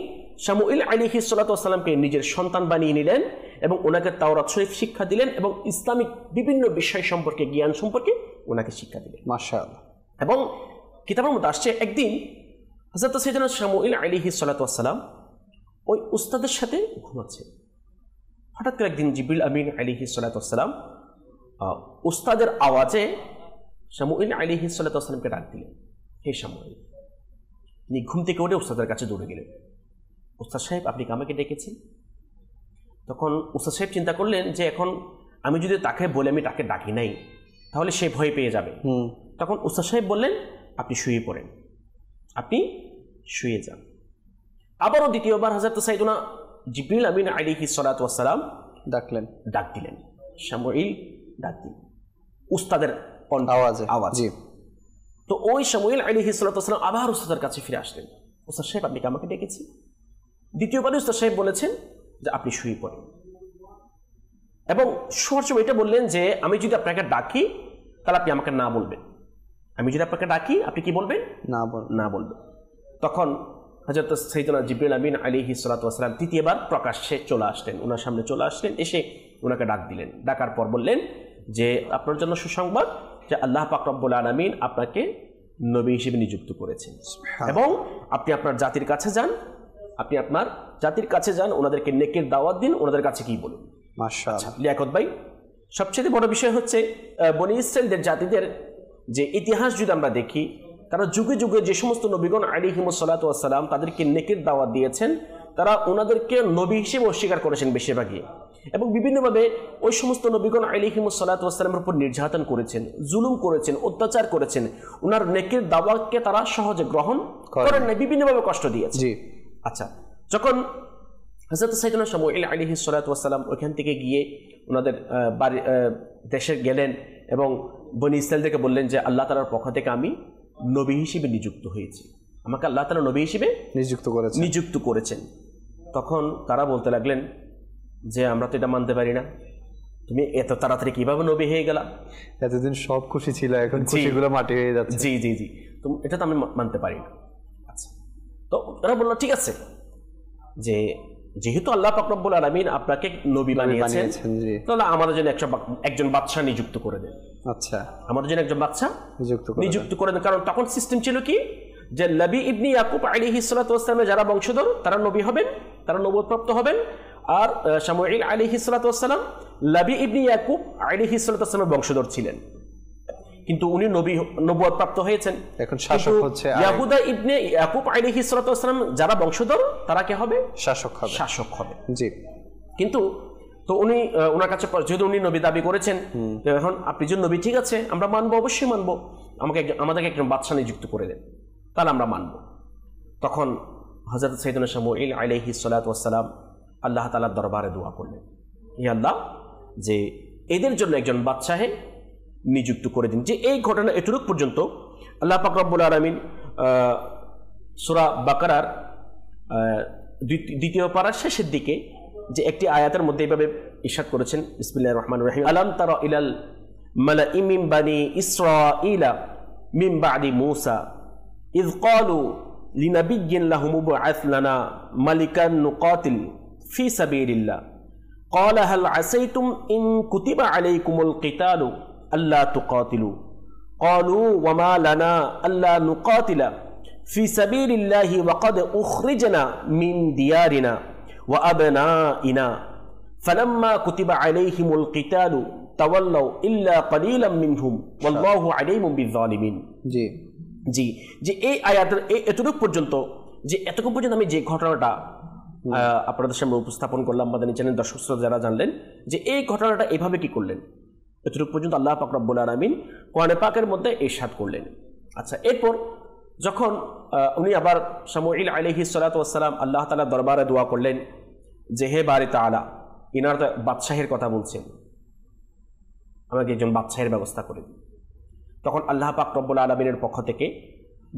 শামুইল আলাইহিস সালাতু ওয়াস সালামকে নিজের সন্তান বানিয়ে নিলেন এবং ওনাকে তাওরাত শরীফ শিক্ষা দিলেন এবং ইসলামিক বিভিন্ন বিষয় সম্পর্কে, জ্ঞান সম্পর্কে ওনাকে শিক্ষা দিলেন। মাশাআল্লাহ। এবং কিতাবের মধ্যে আসছে একদিন হযরত সাইয়েদুনা শামুইল আলাইহিস সালাতু ওয়াস সালাম ওই উস্তাদের সাথে ঘুমাচ্ছে। হঠাৎ করে একদিন জিবরিল আমিন আলাইহিস সালাতু ওয়াস সালাম উস্তাদের আওয়াজে শামুইল আলাইহিস সালাতু ওয়াস সালামকে ডাক দিলেন, হে শামুইল। তিনি ঘুম থেকে উঠে উস্তাদের কাছে দৌড়ে গেলেন, উস্তাদ সাহেব আপনি কি আমাকে ডেকেছেন? তখন উস্তাদ সাহেব চিন্তা করলেন যে এখন আমি যদি তাকে বলে আমি তাকে ডাকি নাই তাহলে সে ভয় পেয়ে যাবে। তখন উস্তাদ সাহেব বললেন আপনি শুয়ে পড়েন, আপনি শুয়ে যান। আবারও দ্বিতীয়বার হযরত সাইয়েদুনা জিবরিল আমিন আলাইহিস সালাতু ওয়াস সালাম ডাক দিলেন, শামুইল ডাক দিলেন উস্তাদের আওয়াজ। তো ওই শামুইল আলাইহিস সালাতু ওয়াস সালাম আবার উস্তাদের কাছে ফিরে আসলেন, উস্তাদ সাহেব আপনি কি আমাকে ডেকেছেন? দ্বিতীয়বার উস্তাদ সাহেব বলেছেন যে আপনি শুয়ে পড়েন এবং শোয়ার সময় এটা বললেন যে আমি যদি আপনাকে ডাকি তাহলে আপনি আমাকে না বলবেন, আমি যদি আপনাকে ডাকি আপনি কি বলবেন? না বলবেন। তখন হযরত সাইয়েদুনা জিবরিল আমিন আলাইহিস সালাতু ওয়াস সালাম তৃতীয়বার প্রকাশ্যে চলে আসলেন, ওনার সামনে চলে আসলেন, এসে ওনাকে ডাক দিলেন। ডাকার পর বললেন যে আপনার জন্য সুসংবাদ যে আল্লাহ পাক রব্বুল আলামিন আপনাকে নবী হিসেবে নিযুক্ত করেছেন এবং আপনি আপনার জাতির কাছে যান, ওনাদেরকে নেকের দাওয়াত দিন, ওনাদের কাছে কি বলুন। মাশাআল্লাহ। লিয়াকত ভাই, সবচেয়ে বড় বিষয় হচ্ছে বনি ইসরাইলদের জাতিদের যে ইতিহাস যদি আমরা দেখি, তারা যুগে যুগে যে সমস্ত নবীগণ আলাইহিমুস সালাতু ওয়াস সালাম তাদেরকে নেকের দাওয়াত দিয়েছেন, তারা ওনাদেরকে নবী হিসেবে অস্বীকার করেছেন বেশিরভাগই, এবং বিভিন্নভাবে ওই সমস্ত নবীগণ আলাইহিমুস সালাতু ওয়াস সালামের উপর নির্যাতন করেছেন, জুলুম করেছেন, অত্যাচার করেছেন। ওনার নেকের দাওয়াতকে তারা সহজে গ্রহণ করেন না, বিভিন্নভাবে কষ্ট দিয়েছে। আচ্ছা, যখন হযরত সাইয়েদুনা শামুইল আলাইহিস সালাতু ওয়াস সালাম ওইখান থেকে গিয়ে ওনাদের বাড়ি দেশে গেলেন এবং বনি ইসরাইলদেরকে বললেন যে আল্লাহ তাআলার পক্ষ থেকে আমি নবী হিসেবে নিযুক্ত হয়েছি, আমাকে আল্লাহ তাআলা নবী হিসেবে নিযুক্ত করেছেন। তখন তারা বলতে লাগলেন যে আমরা তো এটা মানতে পারি না, তুমি এত তাড়াতাড়ি কিভাবে নবী হয়ে গেলা? এতদিন সব খুশি ছিল, এখন খুশিগুলো মাটি হয়ে যাচ্ছে। জি জি জি, তো এটা তো আমি মানতে পারি না। আচ্ছা, তো তারা বলল ঠিক আছে, যে যেহেতু আল্লাহ পাক রব্বুল আলামিন আপনাকে নবী বানিয়েছেন তাহলে আমাদের জন্য একজন বাদশা নিযুক্ত করে দেন। আচ্ছা, আমাদের জন্য একজন বাদশা নিযুক্ত করে দেন। কারণ তখন সিস্টেম ছিল কি যে নবী ইবনে ইয়াকুব আলাইহিস সালাতু ওয়াস সালামের যারা বংশধর তারা নবী হবেন, তারা নবুয়তপ্রাপ্ত হবেন, আর শামুইল আলাইহিস সালাতু ওয়াস সালাম নবী ইবনে ইয়াকুব আলাইহিস সালাতু ওয়াস সালামের বংশধর ছিলেন, কিন্তু উনি নবুয়তপ্রাপ্ত হয়েছেন। এখন শাসক হচ্ছে ইয়াহুদা ইবনে ইয়াকুব আলাইহিস সালাতু ওয়াস সালাম যারা বংশধর তারা কে হবে? শাসক হবে। জি, কিন্তু তো উনি ওনার কাছে যেহেতু উনি নবী দাবি করেছেন, এখন আপনি যে নবী ঠিক আছে আমরা মানবো, অবশ্যই মানবো, আমাদেরকে একজন বাদশা নিযুক্ত করে দেন, তাহলে আমরা মানবো। তখন হযরত সাইয়েদুনা শামুইল আলাইহিস সালাতু ওয়াস সালাম আল্লাহ তাআলার দরবারে দোয়া করলেন, হে আল্লাহ, যে এদের জন্য একজন বাদশাহে নিযুক্ত করে দিন। যে এই ঘটনা এতটুক পর্যন্ত আল্লাহ পাক রব্বুল আলামিন সূরা বাকারার দ্বিতীয় পারার শেষের দিকে যে একটি আয়াতের মধ্যে এইভাবে ইরশাদ করেছেন, বিসমিল্লাহির রহমানির রহিম, আলাম তারা ইলাল মালাঈ মিন বানি ইসরাঈলা মিন বাদি মূসা ইয ক্বালু লিনাবিয়্যিন লাহুম ইবআথ লানা মালিকান নুকাতিল ফি সাবিলিল্লাহ ক্বালা হাল আসাইতুম ইন কুতিবা আলাইকুমুল কিতালু আল্লা তুকাতিলু ক্বালু ওয়া মা লানা আল্লা নুকাতিলা ফি সাবিলিল্লাহি ওয়া ক্বাদ উখরিজনা মিন দিয়ারিনা ওয়া আবনাইনা ফালাম্মা কুতিবা আলাইহিমুল কিতালু তাওয়াল্লাউ ইল্লা কালিলাম মিনহুম ওয়াল্লাহু আলিমুম বিয-যালিমিন। জি জি, যে এই আয়াতের এতটুকু পর্যন্ত, যে এতটুকু পর্যন্ত আমি যে ঘটনাটা আপনাদের সামনে উপস্থাপন করলাম, মাদানী চ্যানেল দর্শক শ্রোতা যারা জানলেন যে এই ঘটনাটা এভাবে কি করলেন, এতটুকু পর্যন্ত আল্লাহ পাক রব্বুল আলামিন কোরআনে পাকের মধ্যে ইরশাদ করলেন। আচ্ছা, এরপর যখন উনি আবার শামুঈল আলাইহিস সালাতু ওয়াস সালাম আল্লাহ তাআলার দরবারে দোয়া করলেন যে হে বারি তাআলা, ইনার তো বাদশাহের কথা বলছেন, আমাকে একজন বাদশাহের ব্যবস্থা করে দিন। তখন আল্লাহ পাক রব্বুল আলামিনের পক্ষ থেকে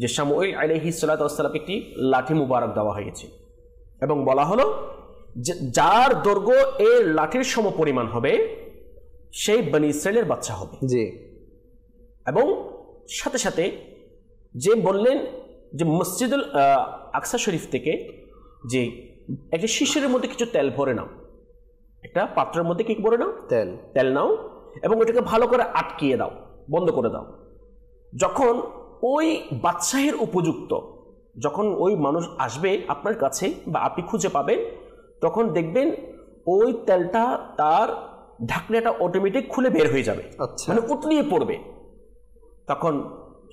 যে শামুঈল আলাইহিস সালাতু ওয়াস সালামকে একটি লাঠি মুবারক দেওয়া হয়েছে এবং বলা হলো যে যার দৈর্ঘ্য এর লাঠির সমপরিমাণ হবে সেই বনী ইসরাইলের বাদশা হবে। জি, এবং সাথে সাথে যে বললেন যে মসজিদুল আকসা শরীফ থেকে যে একটা শিশিরের মধ্যে কিছু তেল ভরে নাও, একটা পাত্রের মধ্যে কি ভরে নাও, তেল নাও, এবং ওটাকে ভালো করে আটকিয়ে দাও, বন্ধ করে দাও। যখন ওই বাদশাহের উপযুক্ত, যখন ওই মানুষ আসবে আপনার কাছে বা আপনি খুঁজে পাবেন, তখন দেখবেন ওই তেলটা তার ঢাকনাটা অটোমেটিক খুলে বের হয়ে যাবে, মানে উতলিয়ে পড়বে। তখন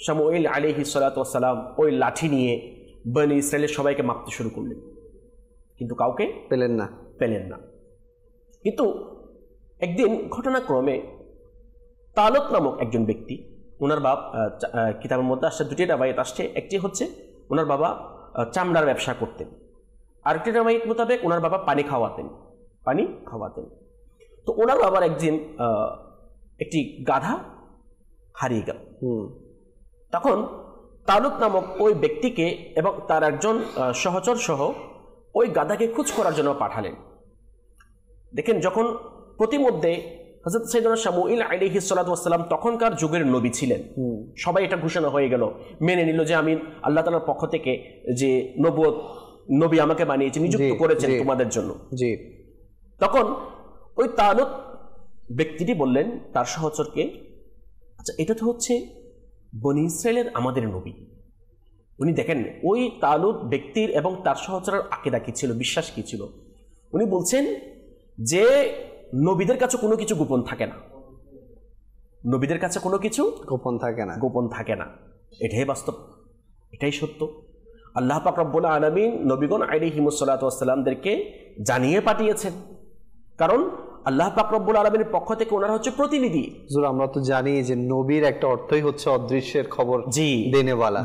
শামুঈল আলাইহিস সালাতু ওয়াস সালাম ওই লাঠি নিয়ে বনী ইসরাইলের সবাইকে মারতে শুরু করলেন, কিন্তু কাউকে পেলেন না। কিন্তু একদিন ঘটনাক্রমে তালুত নামক একজন ব্যক্তি, ওনার বাপ কিতাবের মধ্যে আসছে দুটি রাবায়াত আসছে, একটি হচ্ছে ওনার বাবা চামড়ার ব্যবসা করতেন, আরেকটি রাবায়াত মোতাবেক ওনার বাবা পানি খাওয়াতেন। তো ওনার বাবার একদিন একটি গাধা হারিয়ে গেল। তখন তালুত নামক ওই ব্যক্তিকে এবং তার একজন সহচর সহ ওই গাধাকে খোঁজ করার জন্য পাঠালেন। দেখেন, যখন প্রতিমধ্যে হযরত সাইয়েদনা শামুঈল আলাইহিস সালাতু ওয়াস সালাম তখনকার যুগের নবী ছিলেন, সবাই এটা ঘোষণা হয়ে গেল, মেনে নিল যে আমি আল্লাহ তাআলার পক্ষ থেকে যে নবী আমাকে বানিয়েছে, নিযুক্ত করেছেন তোমাদের জন্য। তখন ওই তালুত ব্যক্তিটি বললেন তার সহচরকে, আচ্ছা এটা তো হচ্ছে বনী ইসরাইলের আমাদের নবী। উনি দেখেন ওই তালুত ব্যক্তির এবং তার সহচরের আকীদা কি ছিল, বিশ্বাস কি ছিল। উনি বলছেন যে নবীদের কাছে কোনো কিছু গোপন থাকে না, নবীদের কাছে কোনো কিছু গোপন থাকে না। এটাই বাস্তব, এটাই সত্য। আল্লাহ পাক রব্বুল আলামিন নবীগণ আলাইহিমুস সালাতু ওয়াস সালামদেরকে জানিয়ে পাঠিয়েছেন, কারণ আল্লাহ পাক রব্বুল আলামিনের পক্ষ থেকে ওনারা হচ্ছে প্রতিনিধি। আমরা তো জানি যে নবীর একটা অর্থই হচ্ছে অদৃশ্যের খবর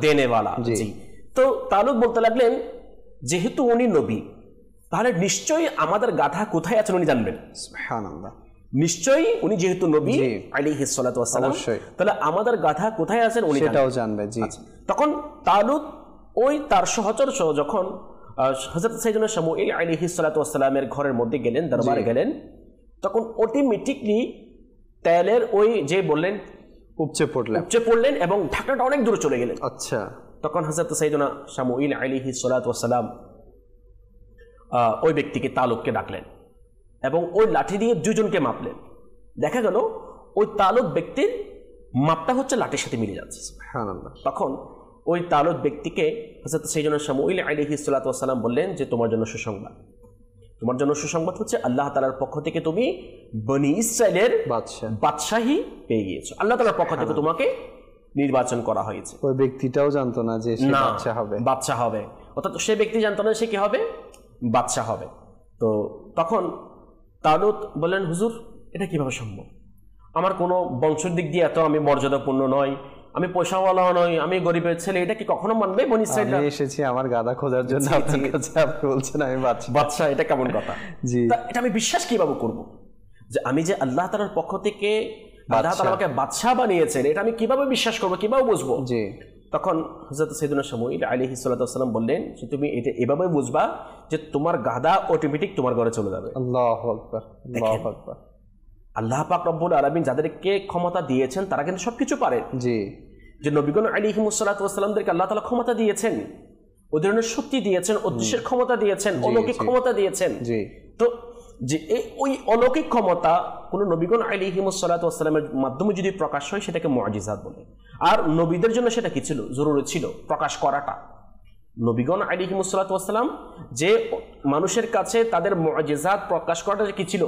দেনেওয়ালা। জি। তো তালুত বলতে লাগলেন যেহেতু উনি নবী, তাহলে নিশ্চয়ই আমাদের গাধা কোথায় আছেন উনি জানবেন। সুবহানাল্লাহ। নিশ্চয়ই উনি যেহেতু নবী আলাইহিস সালাতু ওয়াস সালাম, তাহলে আমাদের গাধা কোথায় আছেন উনি সেটাও জানবে। জি। তখন তালুত ওই তার সহচর সহ যখন হযরত সাইয়েদনা শামুঈল আলাইহিস সালাতু ওয়াস সালামের ঘরের মধ্যে গেলেন, দরবারে গেলেন, তখন অটোমেটিকলি তেলের ওই যে বললেন উপচে পড়লেন এবং ঢাকনাটা অনেক দূরে চলে গেলেন। আচ্ছা। তখন হযরত সাইয়েদনা শামুঈল আলাইহিস সালাতু ওয়াস সালাম ওই ব্যক্তিকে তালুতকে ডাকলেন এবং ওই লাঠি দিয়ে দুজনকে মাপলেন। দেখা গেল ওই তালুত ব্যক্তির মাপটা হচ্ছে লাঠির সাথে মিলে যাচ্ছে। সুবহানাল্লাহ। তখন ওই তালুত ব্যক্তিকে হযরত সাইয়েদনা শামুঈল আলাইহিস সালাতু ওয়াস সালাম বললেন যে তোমার জন্য সুসংবাদ হচ্ছে আল্লাহ তাআলার পক্ষ থেকে তুমি বনী ইসরাইলের বাদশাহী পেয়ে গিয়েছো, আল্লাহ তাআলার পক্ষ থেকে তোমাকে নির্বাচন করা হয়েছে। ওই ব্যক্তিটাও জানতো না যে সে বাদশা হবে, অর্থাৎ সে ব্যক্তি জানতো না সে কি হবে, বাদশা হবে। তো তখন তালুত বললেন, হুজুর এটা কিভাবে সম্ভব, আমার কোনো বংশের দিক দিয়ে এত আমি মর্যাদাপূর্ণ নয়, আমি পয়সাওয়ালা নই, আমি গরিবের ছেলে, এটা কি কখনো মানবে বনী ইসরাইল? আমি এসেছি আমার গাধা খোঁজার জন্য, আপনার কাছে আপনি বলছেন আমি বাদশা, এটা কেমন কথা? জি। এটা আমি বিশ্বাস কিভাবে করব? যে আমি যে আল্লাহ তাআলার পক্ষ থেকে আল্লাহ তাআলা আমাকে বাদশাহ বানিয়েছেন, এটা আমি কিভাবে বিশ্বাস করবো, কিভাবে বুঝবো? জি। তখন হযরত সাইয়েদুনা শামউইল আলাইহিস সালাতু ওয়াস সালাম বললেন যে তুমি এটা এভাবে বুঝবা যে তোমার গাধা অটোমেটিক তোমার ঘরে চলে যাবে। আল্লাহু আকবার, আল্লাহু আকবার। আল্লাহ পাক রব্বুল আলামিন যাদেরকে ক্ষমতা দিয়েছেন তারা কিন্তু সবকিছু পারেন। জি। যে নবীগণ আলাইহিমুস সালাতু ওয়াস সালামদেরকে আল্লাহ তাআলা ক্ষমতা দিয়েছেন, ওই ধরনের শক্তি দিয়েছেন, অদৃশ্যের ক্ষমতা দিয়েছেন, অলৌকিক ক্ষমতা দিয়েছেন। জি। তো যে ওই অলৌকিক ক্ষমতা কোন নবীগণ আলাইহিমুস সালাতু ওয়াস সালামের মাধ্যমে যদি প্রকাশ হয় সেটাকে মুআজিজাত বলে। আর নবীদের জন্য সেটা কি ছিল? জরুরি ছিল প্রকাশ করাটা। নবীগণ আলাইহিমুস সালাতু ওয়াস সালাম যে মানুষের কাছে তাদের মুআজিজাত প্রকাশ করাটা কি ছিল?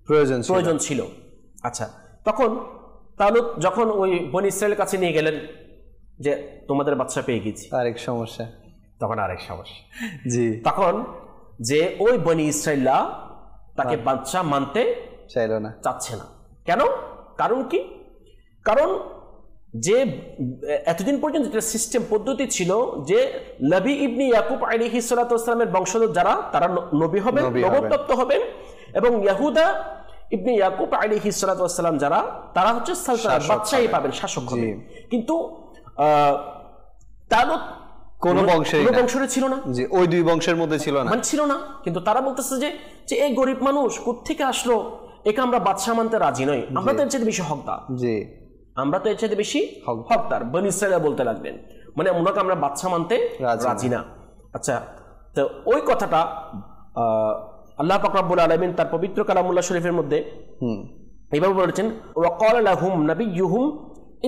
প্রয়োজন ছিল। আচ্ছা, তখন তালুত যখন ওই বনী ইসরায়েলের কাছে নিয়ে গেলেন যে তোমাদের বাদশা পেয়ে গেছি, আরেক সমস্যা, তখন আরেক সমস্যা। জি। তখন যে ওই বনী ইসরায়েলরা তাকে বাদশা মানতে চাইল না, চাচ্ছে না। কেন? কারণ কি? কারণ যে এতদিন পর্যন্ত যেটা সিস্টেম পদ্ধতি ছিল যে নবী ইবনে ইয়াকুব আলাইহিস সালাতু ওয়াস সালামের বংশধর যারা তারা নবী হবেন, নবুয়ত হবেন, এবং ইয়াহুদা ইবনে ইয়াকুব আলাইহিস সালাতু ওয়াস সালাম যারা তারা হচ্ছে সালতানাত, বাদশাহী পাবেন, শাসক হবেন। কিন্তু তালুত কোন বংশের ছিল না। জি, ওই দুই বংশের মধ্যে ছিল না, ছিল না। কিন্তু তারা বলতেছে যে এই গরিব মানুষ কোত্থেকে আসলো, একে আমরা বাদশা মানতে রাজি নই, আমরা তো এর চেয়ে বেশি হকদার। জি, আমরা তো এর চেয়ে বেশি হকদার। বনী ইসরায়েল বলতে লাগলেন, মানে ওনাকে আমরা বাদশা মানতে রাজি না। আচ্ছা, তো ওই কথাটা আল্লাহ পাক রব্বুল আলামিন তার পবিত্র কালামুল্লাহ শরীফের মধ্যে এইভাবে বলেছেন, ওয়াকালা লাহুম নাবিয়্যুহুম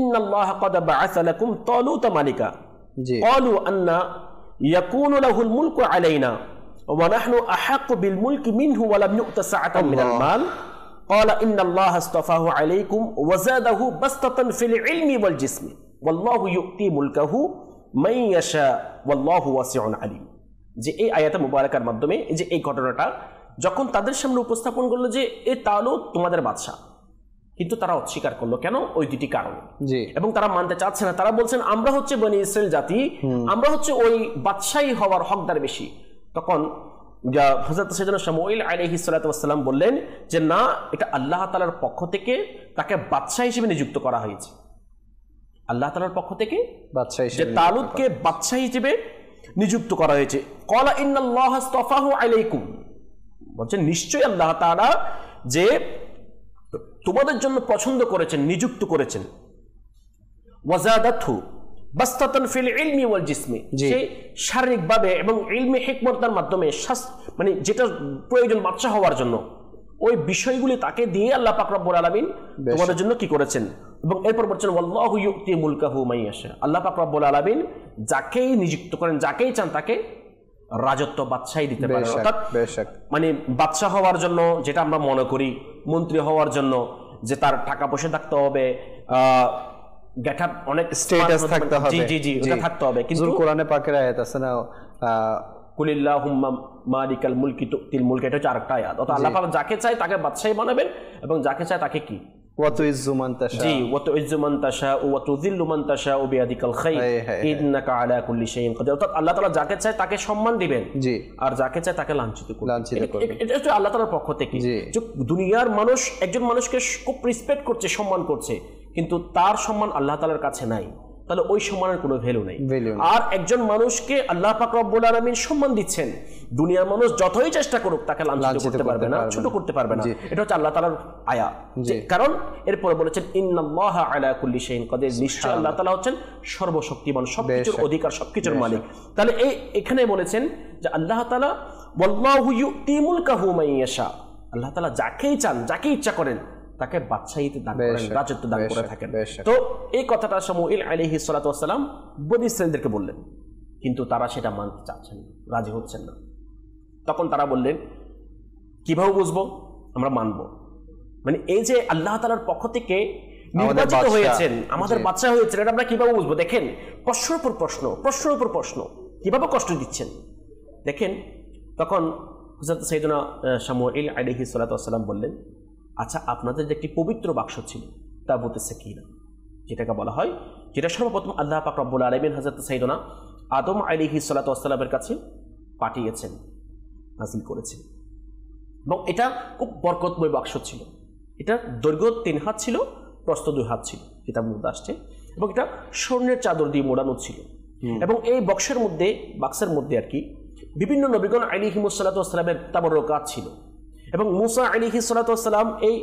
ইন্নাল্লাহা ক্বাদ বাআসা লাকুম তালুতা মালিকা ক্বালু আন্না ইয়াকুনু লাহুল মুলকু আলাইনা ওয়া নাহনু আহাক্কু বিল মুলকি মিনহু ওয়া লাম ইউতা সাআতান মিনাল মাল ক্বালা ইন্নাল্লাহা আসতাফাহু আলাইকুম ওয়া যাদাহু বাসতাতান ফিল ইলমি ওয়াল জিসমি ওয়াল্লাহু ইউতি মুলকাহু মান ইয়াশা ওয়াল্লাহু ওয়াসিউন আলিম। যে এই আয়াতে মুবারাকার মাধ্যমে এই যে এই ঘটনাটা যখন তাদের সামনে উপস্থাপন করলো যে এ তালুত তোমাদের বাদশা, কিন্তু তারা অস্বীকার করলো। কেন? ওই দুটি কারণে। এবং তারা মানতে চাচ্ছে না। তারা বলছেন আমরা হচ্ছে বনী ইসরায়েল জাতি, আমরা হচ্ছে ওই বাদশাহী হওয়ার হকদার বেশি। তখন হযরত সাইয়েদুনা শামউইল আলাইহিস সালাতু ওয়াস সালাম বললেন যে না, এটা আল্লাহ তাআলার পক্ষ থেকে তাকে বাদশা হিসেবে নিযুক্ত করা হয়েছে। আল্লাহ তাআলার পক্ষ থেকে বাদশা হিসেবে, যে তালুতকে বাদশা হিসেবে নিযুক্ত করা হয়েছে। ক্বালা ইন্নাল্লাহা আসতাফাহু আলাইকুম, বলছেন নিশ্চয়ই আল্লাহ তাআলা যে তোমাদের জন্য পছন্দ করেছেন, নিযুক্ত করেছেন। ওয়াজাদাতহু বাসতাতান ফিল ইলমি ওয়াল জিসমি, যে শারীরিকভাবে এবং ইলমি হিকমতের মাধ্যমে মানে যেটা প্রয়োজন বাদশা হওয়ার জন্য ওই বিষয়গুলি তাকে দিয়ে আল্লাহ পাক রব্বুল আলামিন তোমাদের জন্য কি করেছেন। এবং এরপর বলছেন ওয়াল্লাহু ইউতি মুলকাহু মান ইয়াশা, আল্লাহ পাক রব্বুল আলামিন যাকেই নিযুক্ত করেন, যাকেই চান তাকে রাজত্ব বাদশাহী দিতে পারেন। অর্থাৎ মানে বাদশা হওয়ার জন্য যেটা আমরা মনে করি, মন্ত্রী হওয়ার জন্য যে তার টাকা পয়সা থাকতে হবে, গেটআপ অনেক স্ট্যাটাস থাকতে হবে, জি জি ওটা থাকতে হবে। কিন্তু কোরআনে পাকের আয়াত আছে না, কুলিল্লাহুম্মা মালিকাল মুলকি তুতিল মুলক, এটা হচ্ছে আরেকটা আয়াত। অর্থাৎ আল্লাহ পাক যাকে চায় তাকে বাদশাহী বানাবেন এবং যাকে চায় তাকে কি ওয়া তুইজ্জু মান তাশা, জি ওয়া তুইজ্জু মান তাশা ওয়া তুযিল্লু মান তাশা বিয়াদিকাল খায়র ইন্নাকা আলা কুল্লি শাইইন কাদির। অর্থাৎ আল্লাহ তাআলা যাকে চায় তাকে সম্মান দিবেন, জি, আর যাকে চায় তাকে লাঞ্ছিত করবেন। এটা হচ্ছে আল্লাহ তাআলার পক্ষ থেকে। যে দুনিয়ার মানুষ একজন মানুষকে খুব রেসপেক্ট করছে, সম্মান করছে, কিন্তু তার সম্মান আল্লাহ তাআলার কাছে নাই, তাহলে ওই সম্মানের কোনো ভ্যালু নেই। আর একজন মানুষকে আল্লাহ পাক রব্বুল আলামিন সম্মান দিচ্ছেন, দুনিয়ার মানুষ যতই চেষ্টা করুক তাকে লাঞ্ছিত করতে পারবে না, ছোট করতে পারবে না। এটা হচ্ছে আল্লাহ তাআলার আয়াত। কারণ এরপরে বলেছেন ইন্নাল্লাহা আলা কুল্লি শাইইন কাদির, নিশ্চয় আল্লাহ তাআলা হচ্ছেন সর্বশক্তিমান, সবকিছুর অধিকার, সবকিছুর মালিক। তাহলে এখানে বলেছেন যে আল্লাহ তাআলা ওয়াল্লাহু ইউতি মুলকাহু মান ইয়াশা, আল্লাহ তাআলা যাকেই চান, যাকে ইচ্ছা করেন তাকে বাদশাহীতে দান করেন, রাজত্ব দান করে থাকেন। তো এই কথাটা শামউইল আলাইহিস সালাতু ওয়াস সালাম বনী ইসরাঈলদেরকে বললেন, কিন্তু তারা সেটা মানতে চাচ্ছেন না, রাজি হচ্ছেন না। তখন তারা বললেন কিভাবে বুঝবো আমরা মানবো, মানে এই যে আল্লাহ তাআলার পক্ষ থেকে নির্বাচিত হয়েছেন, আমাদের বাদশা হয়েছেন, এটা আমরা কিভাবে বুঝবো? দেখেন প্রশ্নের উপর প্রশ্ন, প্রশ্নের উপর প্রশ্ন, কিভাবে কষ্ট দিচ্ছেন দেখেন। তখন হযরত সাইয়েদুনা শামউইল আলাইহিস সালাতু ওয়াস সালাম বললেন, আচ্ছা আপনাদের যে একটি পবিত্র বাক্স ছিল তাবুতে সাকিনা, যেটাকে বলা হয়, যেটা সর্বপ্রথম আল্লাহ পাক রব্বুল আলামিন হযরত সাইয়েদুনা আদম আলাইহিস সালাতু ওয়াস সালামের কাছে পাঠিয়েছেন, নাযিল করেছেন, এবং এটা খুব বরকতময় বাক্স ছিল। এটা দৈর্ঘ্য 3 হাত ছিল, প্রস্থ 2 হাত ছিল, কিতাবের মধ্যে আসছে। এবং এটা স্বর্ণের চাদর দিয়ে মোড়ানো ছিল। এবং এই বাক্সের মধ্যে আর কি বিভিন্ন নবীগণ আলাইহিমুসসালাতু ওয়াসসালামের তাবাররুকাত ছিল। এবং মুসা আলাইহিসসালাতু ওয়াসসালাম এই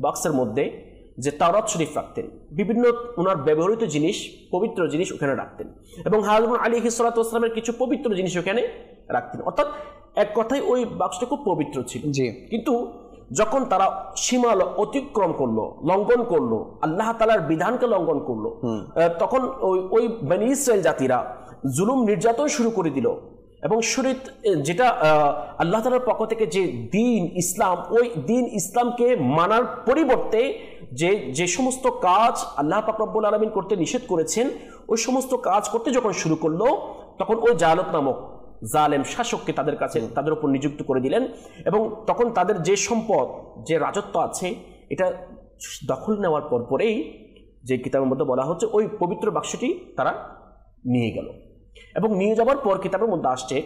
বাক্সের মধ্যে যে তাওরাত শরীফ রাখতেন, বিভিন্ন ওনার ব্যবহৃত জিনিস, পবিত্র জিনিস ওখানে রাখতেন। এবং হারুন আলাইহিসসালাতু ওয়াসসালামের কিছু পবিত্র জিনিস ওখানে রাখতেন। অর্থাৎ এক কথায় ওই বাক্সটা খুব পবিত্র ছিল। কিন্তু যখন তারা সীমা অতিক্রম করলো, লঙ্ঘন করলো, আল্লাহ তাআলার বিধানকে লঙ্ঘন করলো, তখন ওই বনী ইসরাইল জাতিরা জুলুম নির্যাতন শুরু করে দিল। এবং শরীয়ত যেটা আল্লাহ তাআলার পক্ষ থেকে যে দ্বীন ইসলাম, ওই দ্বীন ইসলামকে মানার পরিবর্তে যে সমস্ত কাজ আল্লাহ পাক রব্বুল আলামিন করতে নিষেধ করেছেন, ওই সমস্ত কাজ করতে যখন শুরু করলো, তখন ওই জালাত নামক জালেম শাসককে তাদের উপর নিযুক্ত করে দিলেন। এবং তখন তাদের যে সম্পদ, যে রাজত্ব আছে, এটা দখল নেওয়ার পরেই যে কিতাবের মধ্যে বলা হচ্ছে ওই পবিত্র বাক্সটি তারা নিয়ে গেল। এবং নিয়ে যাওয়ার পর কিতাবের মধ্যে আসছে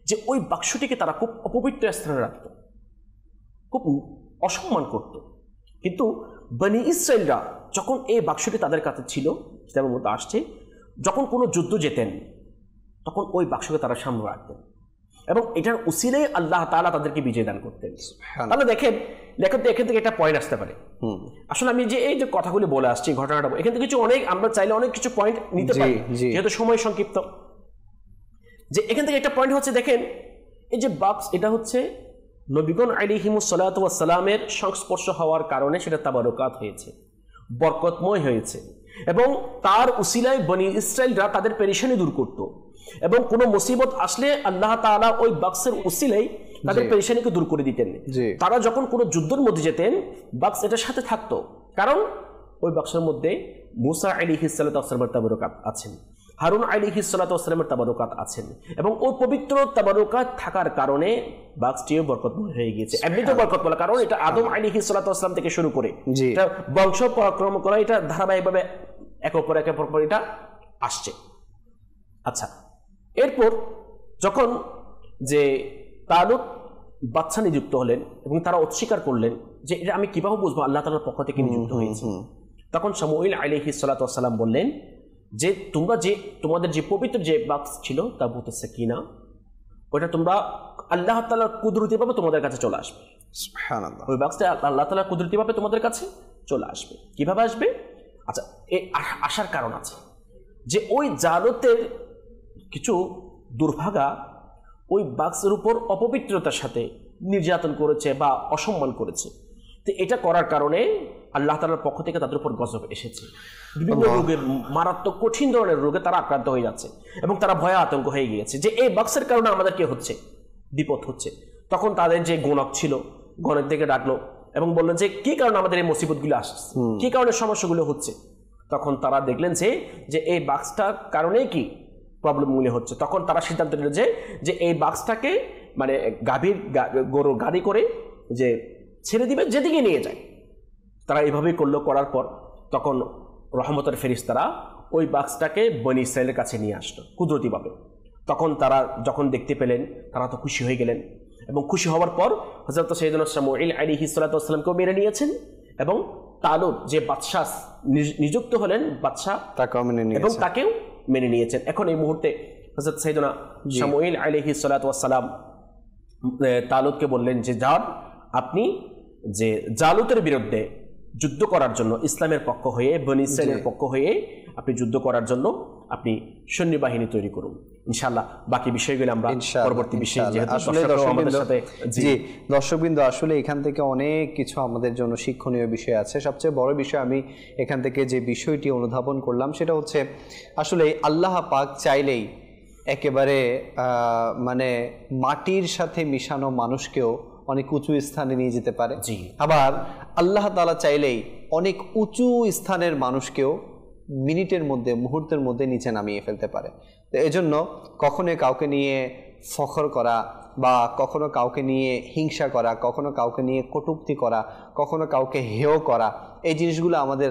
যে ওই বাক্সটিকে তারা খুব অপবিত্র স্থানে রাখত, খুব অসম্মান করত। কিন্তু বনী ইসরাইলরা যখন এই বাক্সটি তাদের কাছে ছিল, কিতাবের মধ্যে আসছে, যখন কোনো যুদ্ধ যেতেন তখন ওই বাক্সকে তারা সামনে রাখতেন এবং এটার উসিলায় আল্লাহ তাআলা তাদেরকে বিজয় দান করতেন। তাহলে দেখেন তো এখান থেকে একটা পয়েন্ট আসতে পারে। আসলে আমি এই যে কথাগুলি বলে আসছি, ঘটনাটা এখান থেকে কিছু আমরা চাইলে অনেক কিছু পয়েন্ট নিতে পারি, যেহেতু সময় সংক্ষিপ্ত। যে এখান থেকে একটা পয়েন্ট হচ্ছে, দেখেন এই যে বাক্স, এটা হচ্ছে নবীগণ আলাইহিমুসসালাতু ওয়াসসালামের সংস্পর্শ হওয়ার কারণে সেটা তাবারুকাত হয়েছে, বরকতময় হয়েছে। এবং তার উসিলায় বনী ইসরাইলরা তাদের পেরেশানি দূর করত। এবং কোনো মুসিবত আসলে আল্লাহ তাআলা ওই বাক্সের উসিলায় তাদের পেরেশানিকে দূর করে দিতেন। তারা যখন কোনো যুদ্ধের মধ্যে যেতেন, বাক্স এটার সাথে থাকতো, কারণ ওই বাক্সের মধ্যে মুসা আলাইহিসসালাতু ওয়াসসালামের তাবারুকাত আছেন, হারুন আলাইহিসসালাতু ওয়াসসালামের তাবারুকাত আছেন। এবং ওই পবিত্র তাবারুকাত থাকার কারণে বাক্সটিও বরকতময় হয়ে গিয়েছে। এমনিতে বরকতময়, কারণ এটা আদম আলাইহিসসালাতু ওয়াসসালাম থেকে শুরু করে এটা বংশ পরাক্রম করা, এটা ধারাবাহিকভাবে একের পর এটা আসছে। আচ্ছা, এরপর যখন যে তালুত বাদশা নিযুক্ত হলেন এবং তারা অস্বীকার করলেন যে এটা আমি কিভাবে বুঝবো আল্লাহ তাআলার পক্ষ থেকে নিযুক্ত হয়েছে, তখন শামুইল আলাইহিসসালাতু ওয়াসসালাম বললেন যে তোমাদের যে পবিত্র যে বাক্স ছিল তাবুত সাকিনা, ওটা তোমরা আল্লাহ তাআলার কুদরতিভাবে তোমাদের কাছে চলে আসবে। সুবহানাল্লাহ। ওই বাক্সটা আল্লাহ তাআলার কুদরতিভাবে তোমাদের কাছে চলে আসবে। কিভাবে আসবে? আচ্ছা, এই আসার কারণ আছে যে ওই জালতের কিছু দুর্ভাগা ওই বাক্সের উপর অপবিত্রতার সাথে নির্যাতন করেছে বা অসম্মান করেছে। তো এটা করার কারণে আল্লাহ তাআলার পক্ষ থেকে তাদের উপর গজব এসেছে। বিভিন্ন রোগের, মারাত্মক কঠিন ধরনের রোগে তারা আক্রান্ত হয়ে যাচ্ছে এবং তারা ভয়ে আতঙ্ক হয়ে গিয়েছে যে এই বাক্সের কারণে আমাদের কি হচ্ছে, বিপদ হচ্ছে। তখন তাদের যে গণক ছিল, গণক থেকে ডাকলো এবং বললেন যে কি কারণে আমাদের এই মুসিবতগুলো আসছে, কি কারণে সমস্যাগুলো হচ্ছে। তখন তারা দেখলেন যে এই বাক্সটার কারণেই কি প্রবলেমগুলি হচ্ছে। তখন তারা সিদ্ধান্ত নিল যে এই বাক্সটাকে মানে গরু গাড়ি করে যে ছেড়ে দিবে, যেদিকে নিয়ে যায়। তারা এইভাবেই করলো। করার পর তখন রহমতের ফেরেশতারা ওই বাক্সটাকে বনী ইসরাইলের কাছে নিয়ে আসলো কুদরতিভাবে। তখন তারা যখন দেখতে পেলেন, তারা তো খুশি হয়ে গেলেন এবং খুশি হওয়ার পর হযরত সাইয়েদুনা শামুইল আলাইহিসসালাতু ওয়াসসালামকেও মেনে নিয়েছেন এবং তালুত যে বাদশাহ নিযুক্ত হলেন, বাদশাহ তাকেও মেনে নিয়েছেন। এখন এই মুহূর্তে হযরত সাইয়েদুনা শামুইল আলাইহিসসালাতু ওয়াসসালাম তালুতকে বললেন যে যান, আপনি যে জালুতের বিরুদ্ধে যুদ্ধ করার জন্য ইসলামের পক্ষ হয়ে, বনী ইসরাইলের পক্ষ হয়ে আপনি যুদ্ধ করার জন্য আপনি সৈন্যবাহিনী তৈরি করুন। ইনশাআল্লাহ বাকি বিষয়গুলো আমরা পরবর্তী বিষয়ে দর্শকবৃন্দ, আসলে এখান থেকে অনেক কিছু আমাদের জন্য শিক্ষণীয় বিষয় আছে। সবচেয়ে বড় বিষয় আমি এখান থেকে যে বিষয়টি অনুধাবন করলাম সেটা হচ্ছে আসলে আল্লাহ পাক চাইলেই একেবারে মানে মাটির সাথে মিশানো মানুষকেও অনেক উঁচু স্থানে নিয়ে যেতে পারে। আবার আল্লাহ তাআলা চাইলেই অনেক উঁচু স্থানের মানুষকেও মিনিটের মধ্যে, মুহূর্তের মধ্যে নিচে নামিয়ে ফেলতে পারে। তো এজন্য কখনোই কাউকে নিয়ে ফখর করা বা কখনো কাউকে নিয়ে হিংসা করা, কখনো কাউকে নিয়ে কটূক্তি করা, কখনো কাউকে হেয় করা, এই জিনিসগুলো আমাদের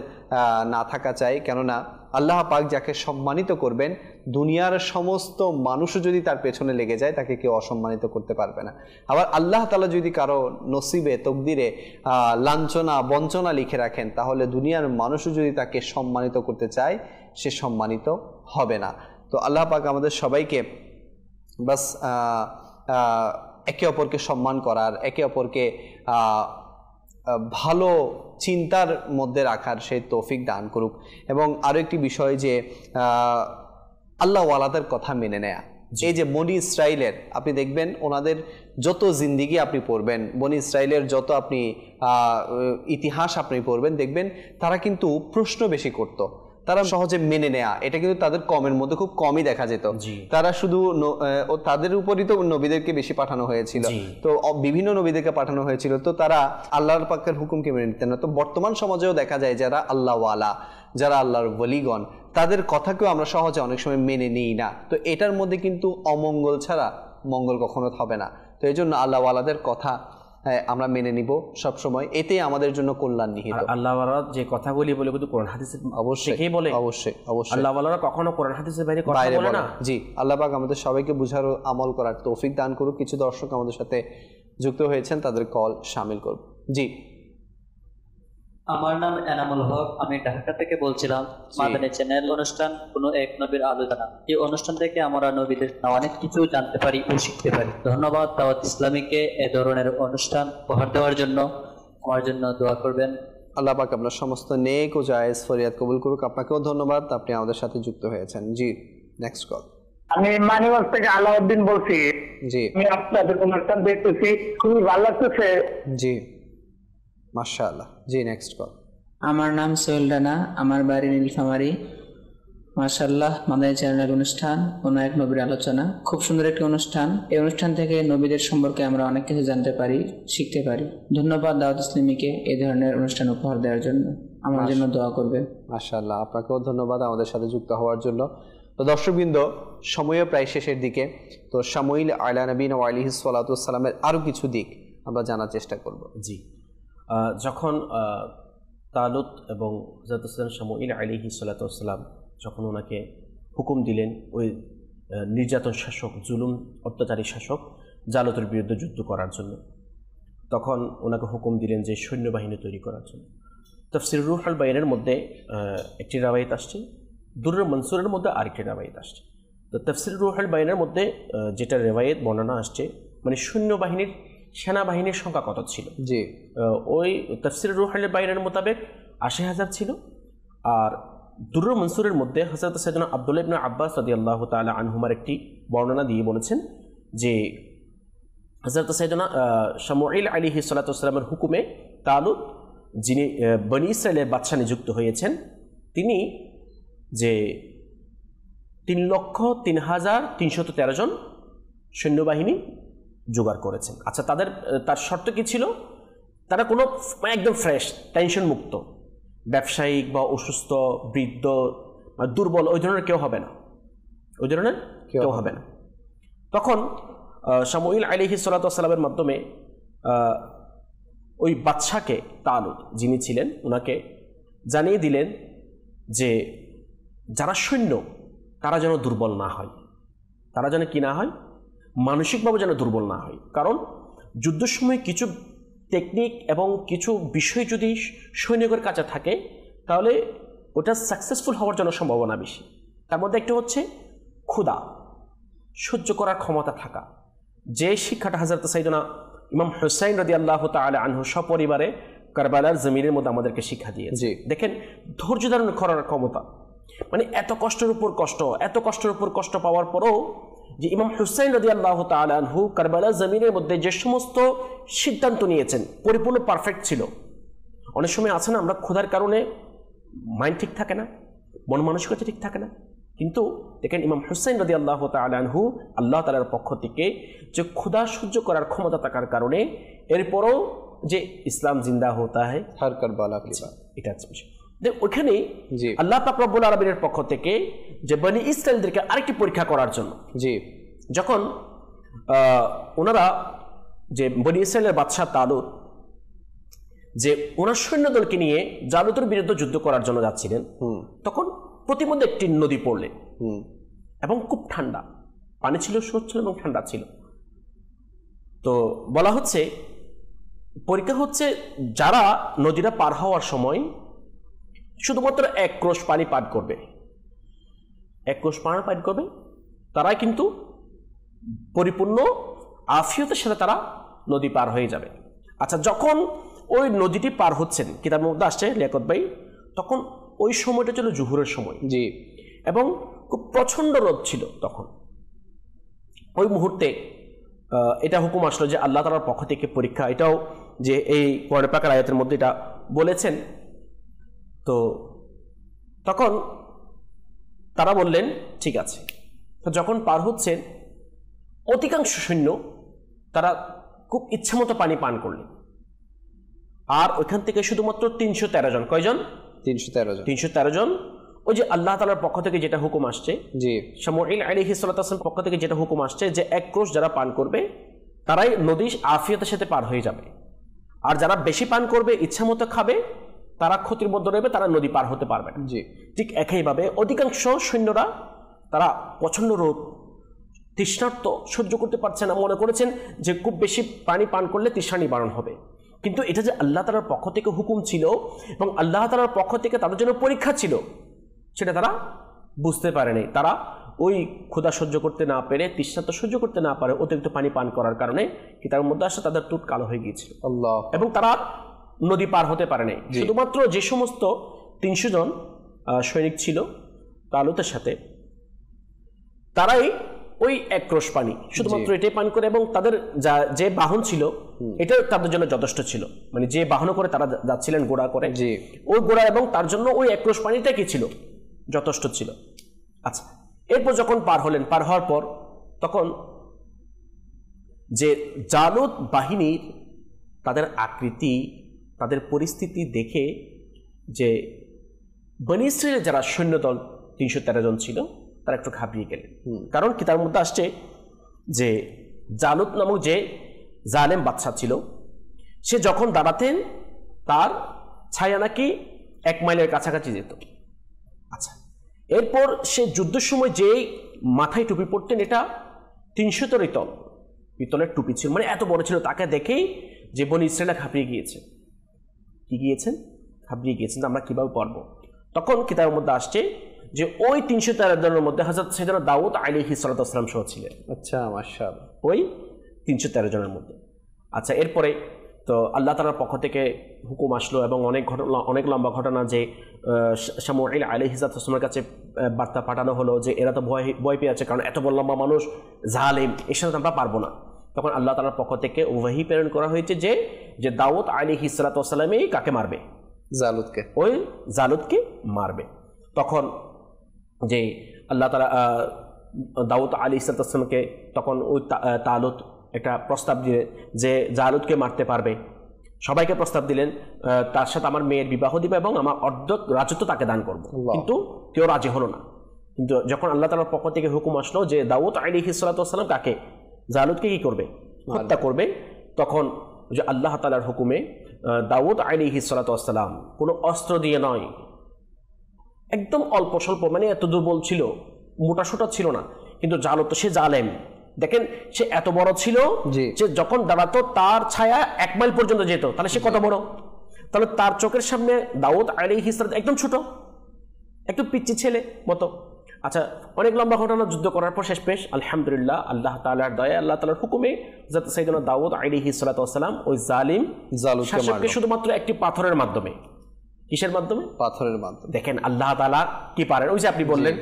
না থাকা চাই। কেননা আল্লাহ পাক যাকে সম্মানিত করবেন, দুনিয়ার সমস্ত মানুষও যদি তার পেছনে লেগে যায় তাকে কেউ অসম্মানিত করতে পারবে না। আবার আল্লাহ তাআলা যদি কারো নসিবে তকদিরে লাঞ্ছনা বঞ্চনা লিখে রাখেন, তাহলে দুনিয়ার মানুষও যদি তাকে সম্মানিত করতে চায় সে সম্মানিত হবে না। তো আল্লাহ পাক আমাদের সবাইকে বাস একে অপরকে সম্মান করার, একে অপরকে ভালো চিন্তার মধ্যে রাখার সেই তৌফিক দান করুক। এবং আরও একটি বিষয় যে আল্লাহ ওয়ালাদের কথা মেনে নেয়া। এই যে বনি ইসরাইলের, আপনি দেখবেন ওনাদের যত জিন্দিগি আপনি পড়বেন, বনি ইসরাইলের যত আপনি ইতিহাস আপনি পড়বেন, দেখবেন তারা কিন্তু প্রশ্ন বেশি করত, তারা সহজে মেনে নেয়া এটা কিন্তু তাদের কমের মধ্যে খুব কমই দেখা যেত। তারা শুধু তাদের উপরই তো নবীদেরকে বেশি পাঠানো হয়েছিল, তো বিভিন্ন নবীদেরকে পাঠানো হয়েছিল, তো তারা আল্লাহর পাকের হুকুমকে মেনে নিতেন না। তো বর্তমান সমাজেও দেখা যায় যারা আল্লাহ ওয়ালা, যারা আল্লাহর ওয়ালিগণ, তাদের কথাকেও আমরা সহজে অনেক সময় মেনে নিই না। তো এটার মধ্যে কিন্তু অমঙ্গল ছাড়া মঙ্গল কখনো হবে না। তো এই জন্য আল্লাহ ওয়ালাদের কথা আমরা মেনে নিব সব সময়, এতেই আমাদের জন্য কল্যাণ নিহিত। আল্লাহ ওয়ালারা যে কথাগুলি বলে কিন্তু কোরআন হাদিসে অবশ্যই বলে, অবশ্যই আল্লাহ ওয়ালারা কখনো কোরআন হাদিসের বাইরে কথা বলে না। জি, আল্লাহ পাক আমাদের সবাইকে বুঝার ও আমল করার তৌফিক দান করুক। কিছু দর্শক আমাদের সাথে যুক্ত হয়েছেন, তাদের কল শামিল করব। জি, আমার নাম এনামুল হক, আমি ঢাকা থেকে বলছিলাম। মাদানী চ্যানেল অনুষ্ঠান কোনো এক নবীর আলোচনা, এই অনুষ্ঠান থেকে আমরা নবীদের অনেক কিছু জানতে পারি ও শিখতে পারি। ধন্যবাদ দাওয়াত ইসলামীকে এ ধরনের অনুষ্ঠান উপহার দেওয়ার জন্য। আমার জন্য দোয়া করবেন। আল্লাহ পাক আপনার সমস্ত নেক ও জায়েজ ফরিয়াদ কবুল করুক। আপনাকেও ধন্যবাদ, আপনি আমাদের সাথে যুক্ত হয়েছেন। জি, নেক্সট কল। আমি মানিকগঞ্জ থেকে আলাউদ্দিন বলছি। জি, আমি আপনাদের অনুষ্ঠান দেখতেছি, খুবই ভালো লাগতেছে। জি, মাশাআল্লাহ। জি, নেক্সট কল। আমার নাম সোহেল রানা, আমার বাড়ি নীলফামারী। মাশাআল্লাহ, মাদানী চ্যানেলের অনুষ্ঠান কোনো এক নবীর আলোচনা, খুব সুন্দর একটি অনুষ্ঠান। এই অনুষ্ঠান থেকে নবীদের সম্পর্কে আমরা অনেক কিছু জানতে পারি, শিখতে পারি। ধন্যবাদ দাওয়াত ইসলামীকে এই ধরনের অনুষ্ঠান উপহার দেওয়ার জন্য। আমার জন্য দোয়া করবেন। মাশাআল্লাহ, আপনাকেও ধন্যবাদ আমাদের সাথে যুক্ত হওয়ার জন্য। তো দর্শকবৃন্দ, সময়ও প্রায় শেষের দিকে। তো শামুইল আলা নবীনা ওয়া আলাইহিস সালাতু ওয়াস সালামের আরও কিছু দিক আমরা জানার চেষ্টা করব। জি, যখন তালুত এবং হযরত শামুইল আলাইহিস সালাতু ওয়াস সালাম যখন ওনাকে হুকুম দিলেন ওই নির্যাতন শাসক, জুলুম অত্যাচারী শাসক জালুতের বিরুদ্ধে যুদ্ধ করার জন্য, তখন ওনাকে হুকুম দিলেন যে সৈন্যবাহিনী তৈরি করার জন্য। তাফসির রুহুল বাইনের মধ্যে একটি রাওয়ায়াত আসছে, দুরুর মনসুরের মধ্যে আরেকটি রাওয়ায়াত আসছে। তো তাফসির রুহুল বাইনের মধ্যে যেটা রেওয়ায়াত বর্ণনা আসছে, মানে সৈন্যবাহিনীর সেনাবাহিনীর সংখ্যা কত ছিল? জি, ওই তাফসির রুহুল বাইনের মোতাবেক ৮০,০০০ ছিল। আর দুরুর মনসুরের মধ্যে হযরত সাইয়েদনা আব্দুল্লাহ ইবনে আব্বাস রাদিয়াল্লাহু তাআলা আনহুমার একটি বর্ণনা দিয়ে বলেছেন যে হযরত সাইয়েদনা শামুইল আলাইহিস সালাতু ওয়াস সালামের হুকুমে তালুত, যিনি বনি ইসরাইলের বাদশা নিযুক্ত হয়েছেন, তিনি যে ৩,০৩,৩১৩ জন সৈন্যবাহিনী জোগাড় করেছেন। আচ্ছা, তার শর্ত কি ছিল? তারা কোনো একদম ফ্রেশ, টেনশন মুক্ত, ব্যবসায়িক বা অসুস্থ, বৃদ্ধ, দুর্বল, ওই ধরনের কেউ হবে না, ওই ধরনের কেউ হবে না। তখন শামুইল আলাইহিস সালাতু ওয়াস সালামের মাধ্যমে ওই বাদশাকে, তালুত যিনি ছিলেন, ওনাকে জানিয়ে দিলেন যে যারা সৈন্য তারা যেন দুর্বল না হয়, তারা যেন কি না হয়, মানসিকভাবে যেন দুর্বল না হয়। কারণ যুদ্ধের সময় কিছু টেকনিক এবং কিছু বিষয় যদি সৈনিকের কাছে থাকে তাহলে ওটা সাকসেসফুল হওয়ার জন্য সম্ভাবনা বেশি। তার মধ্যে একটা হচ্ছে ক্ষুধা, সহ্য করার ক্ষমতা থাকা, যে শিক্ষাটা হযরত সাইয়েদনা ইমাম হুসাইন রাদিয়াল্লাহু তাআলা আনহু সপরিবারে কারবালার জমিনের মধ্যে আমাদেরকে শিক্ষা দিয়েছে। দেখেন, ধৈর্য ধারণ করার ক্ষমতা, মানে এত কষ্টের উপর কষ্ট, এত কষ্টের উপর কষ্ট পাওয়ার পরও যে ইমাম হুসাইন রাদিয়াল্লাহু তাআলা আনহু কারবালার জমিনের মধ্যে যে সমস্ত সিদ্ধান্ত নিয়েছেন পরিপূর্ণ পারফেক্ট ছিল। অনেক সময় আছে না, আমরা ক্ষুধার কারণে মাইন্ড ঠিক থাকে না, মন মানসিকতা ঠিক থাকে না, কিন্তু দেখেন ইমাম হুসাইন রাদিয়াল্লাহু তাআলা আনহু আল্লাহ তাআলার পক্ষ থেকে যে ক্ষুধা সহ্য করার ক্ষমতা থাকার কারণে এরপরও যে ইসলাম জিন্দা হতা হয় হর কারবালা কি বাত, এটা হচ্ছে বিষয়। ওইখানে আল্লাহ পাক রব্বুল আলামিনের পক্ষ থেকে যে বনি ইসরাইলদেরকে আরেকটি পরীক্ষা করার জন্য, যখন ওনারা যে বনি ইসরায়েলের বাদশাহ তালুত যে ওনার সৈন্যদলকে নিয়ে জালুতের বিরুদ্ধে যুদ্ধ করার জন্য যাচ্ছিলেন, তখন প্রতিমধ্যে একটি নদী পড়লেন এবং খুব ঠান্ডা পানি ছিল, স্বচ্ছ এবং ঠান্ডা ছিল। তো বলা হচ্ছে, পরীক্ষা হচ্ছে যারা নদীটা পার হওয়ার সময় শুধুমাত্র 1 ক্রোশ পানি পান করবে, 1 ক্রোশ পানি পান করবে, তারাই কিন্তু পরিপূর্ণ আফিয়তের সাথে তারা নদী পার হয়ে যাবে। আচ্ছা, যখন ওই নদীটি পার হচ্ছেন, কিতাবের মধ্যে আসছে লিয়াকত ভাই, তখন ওই সময়টা ছিল জুহুরের সময়, জি, এবং খুব প্রচণ্ড রোদ ছিল তখন। ওই মুহূর্তে এটা হুকুম আসলো যে আল্লাহ তাআলার পক্ষ থেকে পরীক্ষা, এটাও যে এই কোরআন পাকের আয়াতের মধ্যে এটা বলেছেন। তো তখন তারা বললেন ঠিক আছে। তো যখন পার হচ্ছেন, অধিকাংশ সৈন্য তারা খুব ইচ্ছামতো পানি পান করলেন, আর ওইখান থেকে শুধুমাত্র 313 জন, কয়জন? 313 জন। ওই যে আল্লাহ তাআলার পক্ষ থেকে যেটা হুকুম আসছে, জি, শামউইল আলাইহিস সালাতু ওয়াস সালাম পক্ষ থেকে যেটা হুকুম আসছে যে 1 ক্রোশ যারা পান করবে তারাই নদী আফিয়তের সাথে পার হয়ে যাবে, আর যারা বেশি পান করবে, ইচ্ছামতো খাবে, তারা ক্ষতির মধ্যে রয়েবে, তারা নদী পার হতে পারবে না। জি, ঠিক একইভাবে অধিকাংশ সৈন্যরা তারা প্রচণ্ড রোদ, তৃষ্ণার্ত, সহ্য করতে পারছে না, মনে করেছেন যে খুব বেশি পানি পান করলে তৃষ্ণা নিবারণ হবে। কিন্তু এটা যে আল্লাহ তাআলার পক্ষ থেকে হুকুম ছিল এবং আল্লাহ তাআলার পক্ষ থেকে তাদের জন্য পরীক্ষা ছিল, সেটা তারা বুঝতে পারেনি। তারা ওই ক্ষুধা সহ্য করতে না পেরে, তৃষ্ণার্ত সহ্য করতে না পারে, অতিরিক্ত পানি পান করার কারণে কি তার মধ্যে আসলে তাদের টুট কালো হয়ে গিয়েছিল, আল্লাহ, এবং তারা নদী পার হতে পারেনি। শুধুমাত্র যে সমস্ত 300 জন সৈনিক ছিল তালুতের সাথে, তারাই ওই 1 ক্রোশ পানি শুধুমাত্র এটাই পান করে, এবং তাদের যে বাহন ছিল এটা তাদের জন্য যথেষ্ট ছিল। মানে যে বাহন করে তারা যাচ্ছিলেন ঘোড়া করে, ওই ঘোড়া এবং তার জন্য ওই 1 ক্রোশ পানিটা কি ছিল, যথেষ্ট ছিল। আচ্ছা, এরপর যখন পার হলেন, পার হওয়ার পর তখন যে জালুত বাহিনীর তাদের আকৃতি, তাদের পরিস্থিতি দেখে যে বনী ইসরায়েলের যারা সৈন্যদল 313 জন ছিল তারা একটু ঘাবড়িয়ে গেলেন। কারণ কি তার মধ্যে আসছে যে জালুত নামক যে জালেম বাদশা ছিল, সে যখন দাঁড়াতেন তার ছায়া নাকি 1 মাইলের কাছাকাছি যেত। আচ্ছা, এরপর সে যুদ্ধের সময় যে মাথায় টুপি পরতেন, এটা 300 পিতলের টুপি ছিল, মানে এত বড় ছিল। তাকে দেখেই যে বনী ইসরায়েল ঘাবড়িয়ে গিয়েছে, ঘাবড়িয়ে গিয়েছেন, আমরা কিভাবে পারবো। তখন কিতাবের মধ্যে আসছে যে ওই 313 জনের মধ্যে হযরত সাইয়েদনা দাউদ আলাইহিস সালাতু ওয়াস সালাম সহ ছিলেন। আচ্ছা, মাশাআল্লাহ, ওই 313 জনের মধ্যে। আচ্ছা, এরপরে তো আল্লাহ তাআলার পক্ষ থেকে হুকুম আসলো এবং অনেক লম্বা ঘটনা, যে শামউইল আলাইহিস সালাতু ওয়াস সালামের কাছে বার্তা পাঠানো হলো যে এরা তো ভয় পেয়ে আছে, কারণ এত বড় লম্বা মানুষ, জালেম, এর সাথে আমরা পারবো না। তখন আল্লাহ তাআলার পক্ষ থেকে ওয়াহি প্রেরণ করা হয়েছে যে দাউদ আলাইহিস সালাতু ওয়াস সালামই কাকে মারবে, জালুতকে, ওই জালুতকে মারবে। তখন যে আল্লাহ তাআলা দাউদ আলাইহিস সালামকে তখন ওই তালুত একটা প্রস্তাব দিলেন যে জালুতকে মারতে পারবে, সবাইকে প্রস্তাব দিলেন তার সাথে আমার মেয়ের বিবাহ দিবে এবং আমার অর্ধেক রাজত্ব তাকে দান করব, কিন্তু কেউ রাজি হলো না। কিন্তু যখন আল্লাহ তাআলার পক্ষ থেকে হুকুম আসলো যে দাউদ আলাইহিস সালাতু ওয়াস সালাম কাকে, জালুতকে কি করবে, হত্যা করবে, তখন যে আল্লাহ তাআলার হুকুমে দাউদ আলাইহিস সালাতু ওয়াস সালাম কোনো অস্ত্র দিয়ে নয়, একদম অল্প স্বল্প, মানে এত দুর্বল ছিল, মোটাসোটা ছিল না, কিন্তু জালুত তো সে জালেম, দেখেন সে এত বড় ছিল যে যখন দাঁড়াতো তার ছায়া 1 মাইল পর্যন্ত যেত, তাহলে সে কত বড়। তাহলে তার চোখের সামনে দাউদ আলাইহিস সালাম একদম ছোট, একটু পিচ্চি ছেলে মতো। আচ্ছা, অনেক লম্বা ঘটনা, যুদ্ধ করার পর শেষ পেশ আলহামদুলিল্লাহ আল্লাহ তাআলার দয়া, আল্লাহ তাআলার হুকুমে হযরত সাইয়েদনা দাউদ আলাইহিস সালাতু ওয়াস সালাম ওই জালিম শাসককে শুধুমাত্র একটি পাথরের মাধ্যমে, কিসের মাধ্যমে, পাথরের মাধ্যমে। দেখেন আল্লাহ তাআলা কি পারেন। ওই যে আপনি বললেন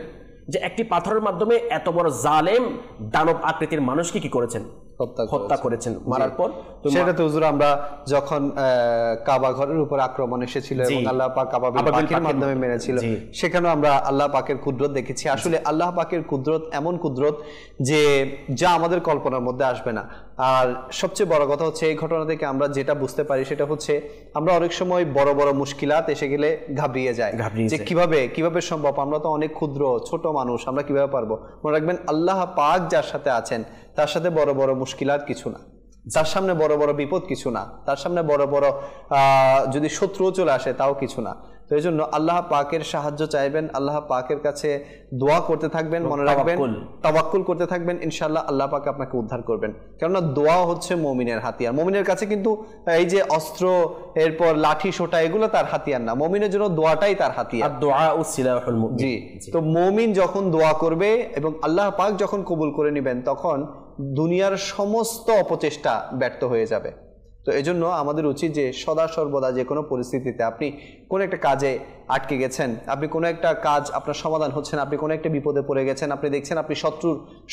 যে একটি পাথরের মাধ্যমে এত বড় জালেম দানব আকৃতির মানুষকে কি করেছেন, হত্যা করেছেন, মারার পর। সেটা তো হুজুর আমরা যখন কাবা ঘরের উপর আক্রমণ এসেছিল এবং আল্লাহ পাক পাকের মাধ্যমে মেরেছিল, সেখানেও আমরা আল্লাহ পাকের কুদরত দেখেছি। আসলে আল্লাহ পাকের কুদরত এমন কুদরত যে যা আমাদের কল্পনার মধ্যে আসবে না। আর সবচেয়ে বড় কথা হচ্ছে এই ঘটনা থেকে আমরা যেটা বুঝতে পারি সেটা হচ্ছে আমরা অনেক সময় বড় বড় মুশকিলাত এসে গেলে ঘাবড়িয়ে যায় যে কিভাবে সম্ভব, আমরা তো অনেক ক্ষুদ্র ছোট মানুষ, আমরা কিভাবে পারবো। মনে রাখবেন আল্লাহ পাক যার সাথে আছেন তার সাথে বড় বড় মুশকিলাত কিছু না, তার সামনে বড় বড় বিপদ কিছু না, তার সামনে বড় বড় যদি শত্রুও চলে আসে তাও কিছু না। তো এই জন্য আল্লাহ পাকের সাহায্য চাইবেন, আল্লাহ পাকের কাছে দোয়া করতে থাকবেন, মনে রাখবেন তাওয়াক্কুল করতে থাকবেন, ইনশাআল্লাহ আল্লাহ পাক আপনাকে উদ্ধার করবেন। কেননা দোয়া হচ্ছে মুমিনের হাতিয়ার। মুমিনের কাছে কিন্তু এই যে অস্ত্র, এরপর লাঠি সোটা এগুলো তার হাতিয়ার না, মুমিনের জন্য দোয়াটাই তার হাতিয়ার। জি, তো মুমিন যখন দোয়া করবে এবং আল্লাহ পাক যখন কবুল করে নেবেন তখন দুনিয়ার সমস্ত অপচেষ্টা ব্যর্থ হয়ে যাবে। তো এজন্য আমাদের উচিত যে সদা সর্বদা যে কোনো পরিস্থিতিতে আপনি কোনো একটা কাজে আটকে গেছেন, আপনি কোনো একটা কাজ আপনার সমাধান হচ্ছে না, আপনি কোনো একটা বিপদে পড়ে গেছেন, আপনি দেখছেন আপনি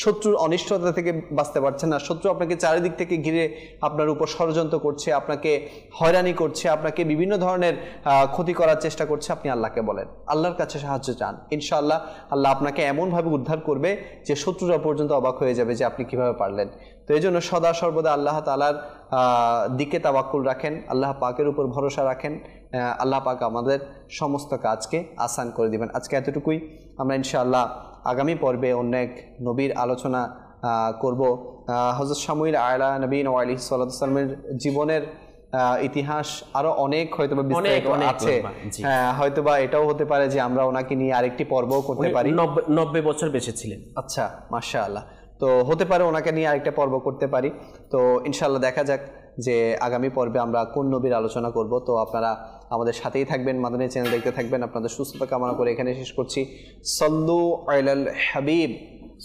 শত্রুর অনিষ্টতা থেকে বাঁচতে পারছেন না, শত্রু আপনাকে চারিদিক থেকে ঘিরে আপনার উপর ষড়যন্ত্র করছে, আপনাকে হয়রানি করছে, আপনাকে বিভিন্ন ধরনের ক্ষতি করার চেষ্টা করছে, আপনি আল্লাহকে বলেন, আল্লাহর কাছে সাহায্য চান, ইনশাআল্লাহ আল্লাহ আপনাকে এমনভাবে উদ্ধার করবে যে শত্রুরা পর্যন্ত অবাক হয়ে যাবে যে আপনি কিভাবে পারলেন। তো এই জন্য সদা সর্বদা আল্লাহ তাআলার দিকে তাওয়াক্কুল রাখেন, আল্লাহ পাকের উপর ভরসা রাখেন, আল্লাহ পাক আমাদের সমস্ত কাজকে আসান করে দিবেন। আজকে এতটুকুই, আমরা ইনশাআল্লাহ আগামী পর্বে অন্য এক নবীর আলোচনা করব। হযরত শামুয়েল আলা নবীন আলাইহিস সালাতু ওয়াসসালামের জীবনের ইতিহাস আরো অনেক হয়তোবা বিস্তারিত আছে, হয়তোবা এটাও হতে পারে যে আমরা ওনাকে নিয়ে আরেকটি পর্বও করতে পারি। 90 বছর বেঁচে ছিলেন। আচ্ছা, মাশাআল্লাহ। তো হতে পারে ওনাকে নিয়ে আরেকটা পর্ব করতে পারি। তো ইনশাআল্লাহ দেখা যাক যে আগামী পর্বে আমরা কোন নবীর আলোচনা করব। তো আপনারা আমাদের সাথেই থাকবেন, মাদানী চ্যানেল দেখতে থাকবেন। আপনাদের সুস্থতা কামনা করে এখানে শেষ করছি। সাল্লু আলাল হাবিব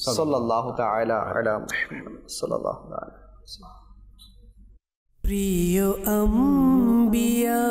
সাল্লাল্লাহু তাআলা আলা মুহাম্মদ সাল্লাল্লাহু আলাইহি ওয়াসাল্লাম। প্রিয় আম্বিয়া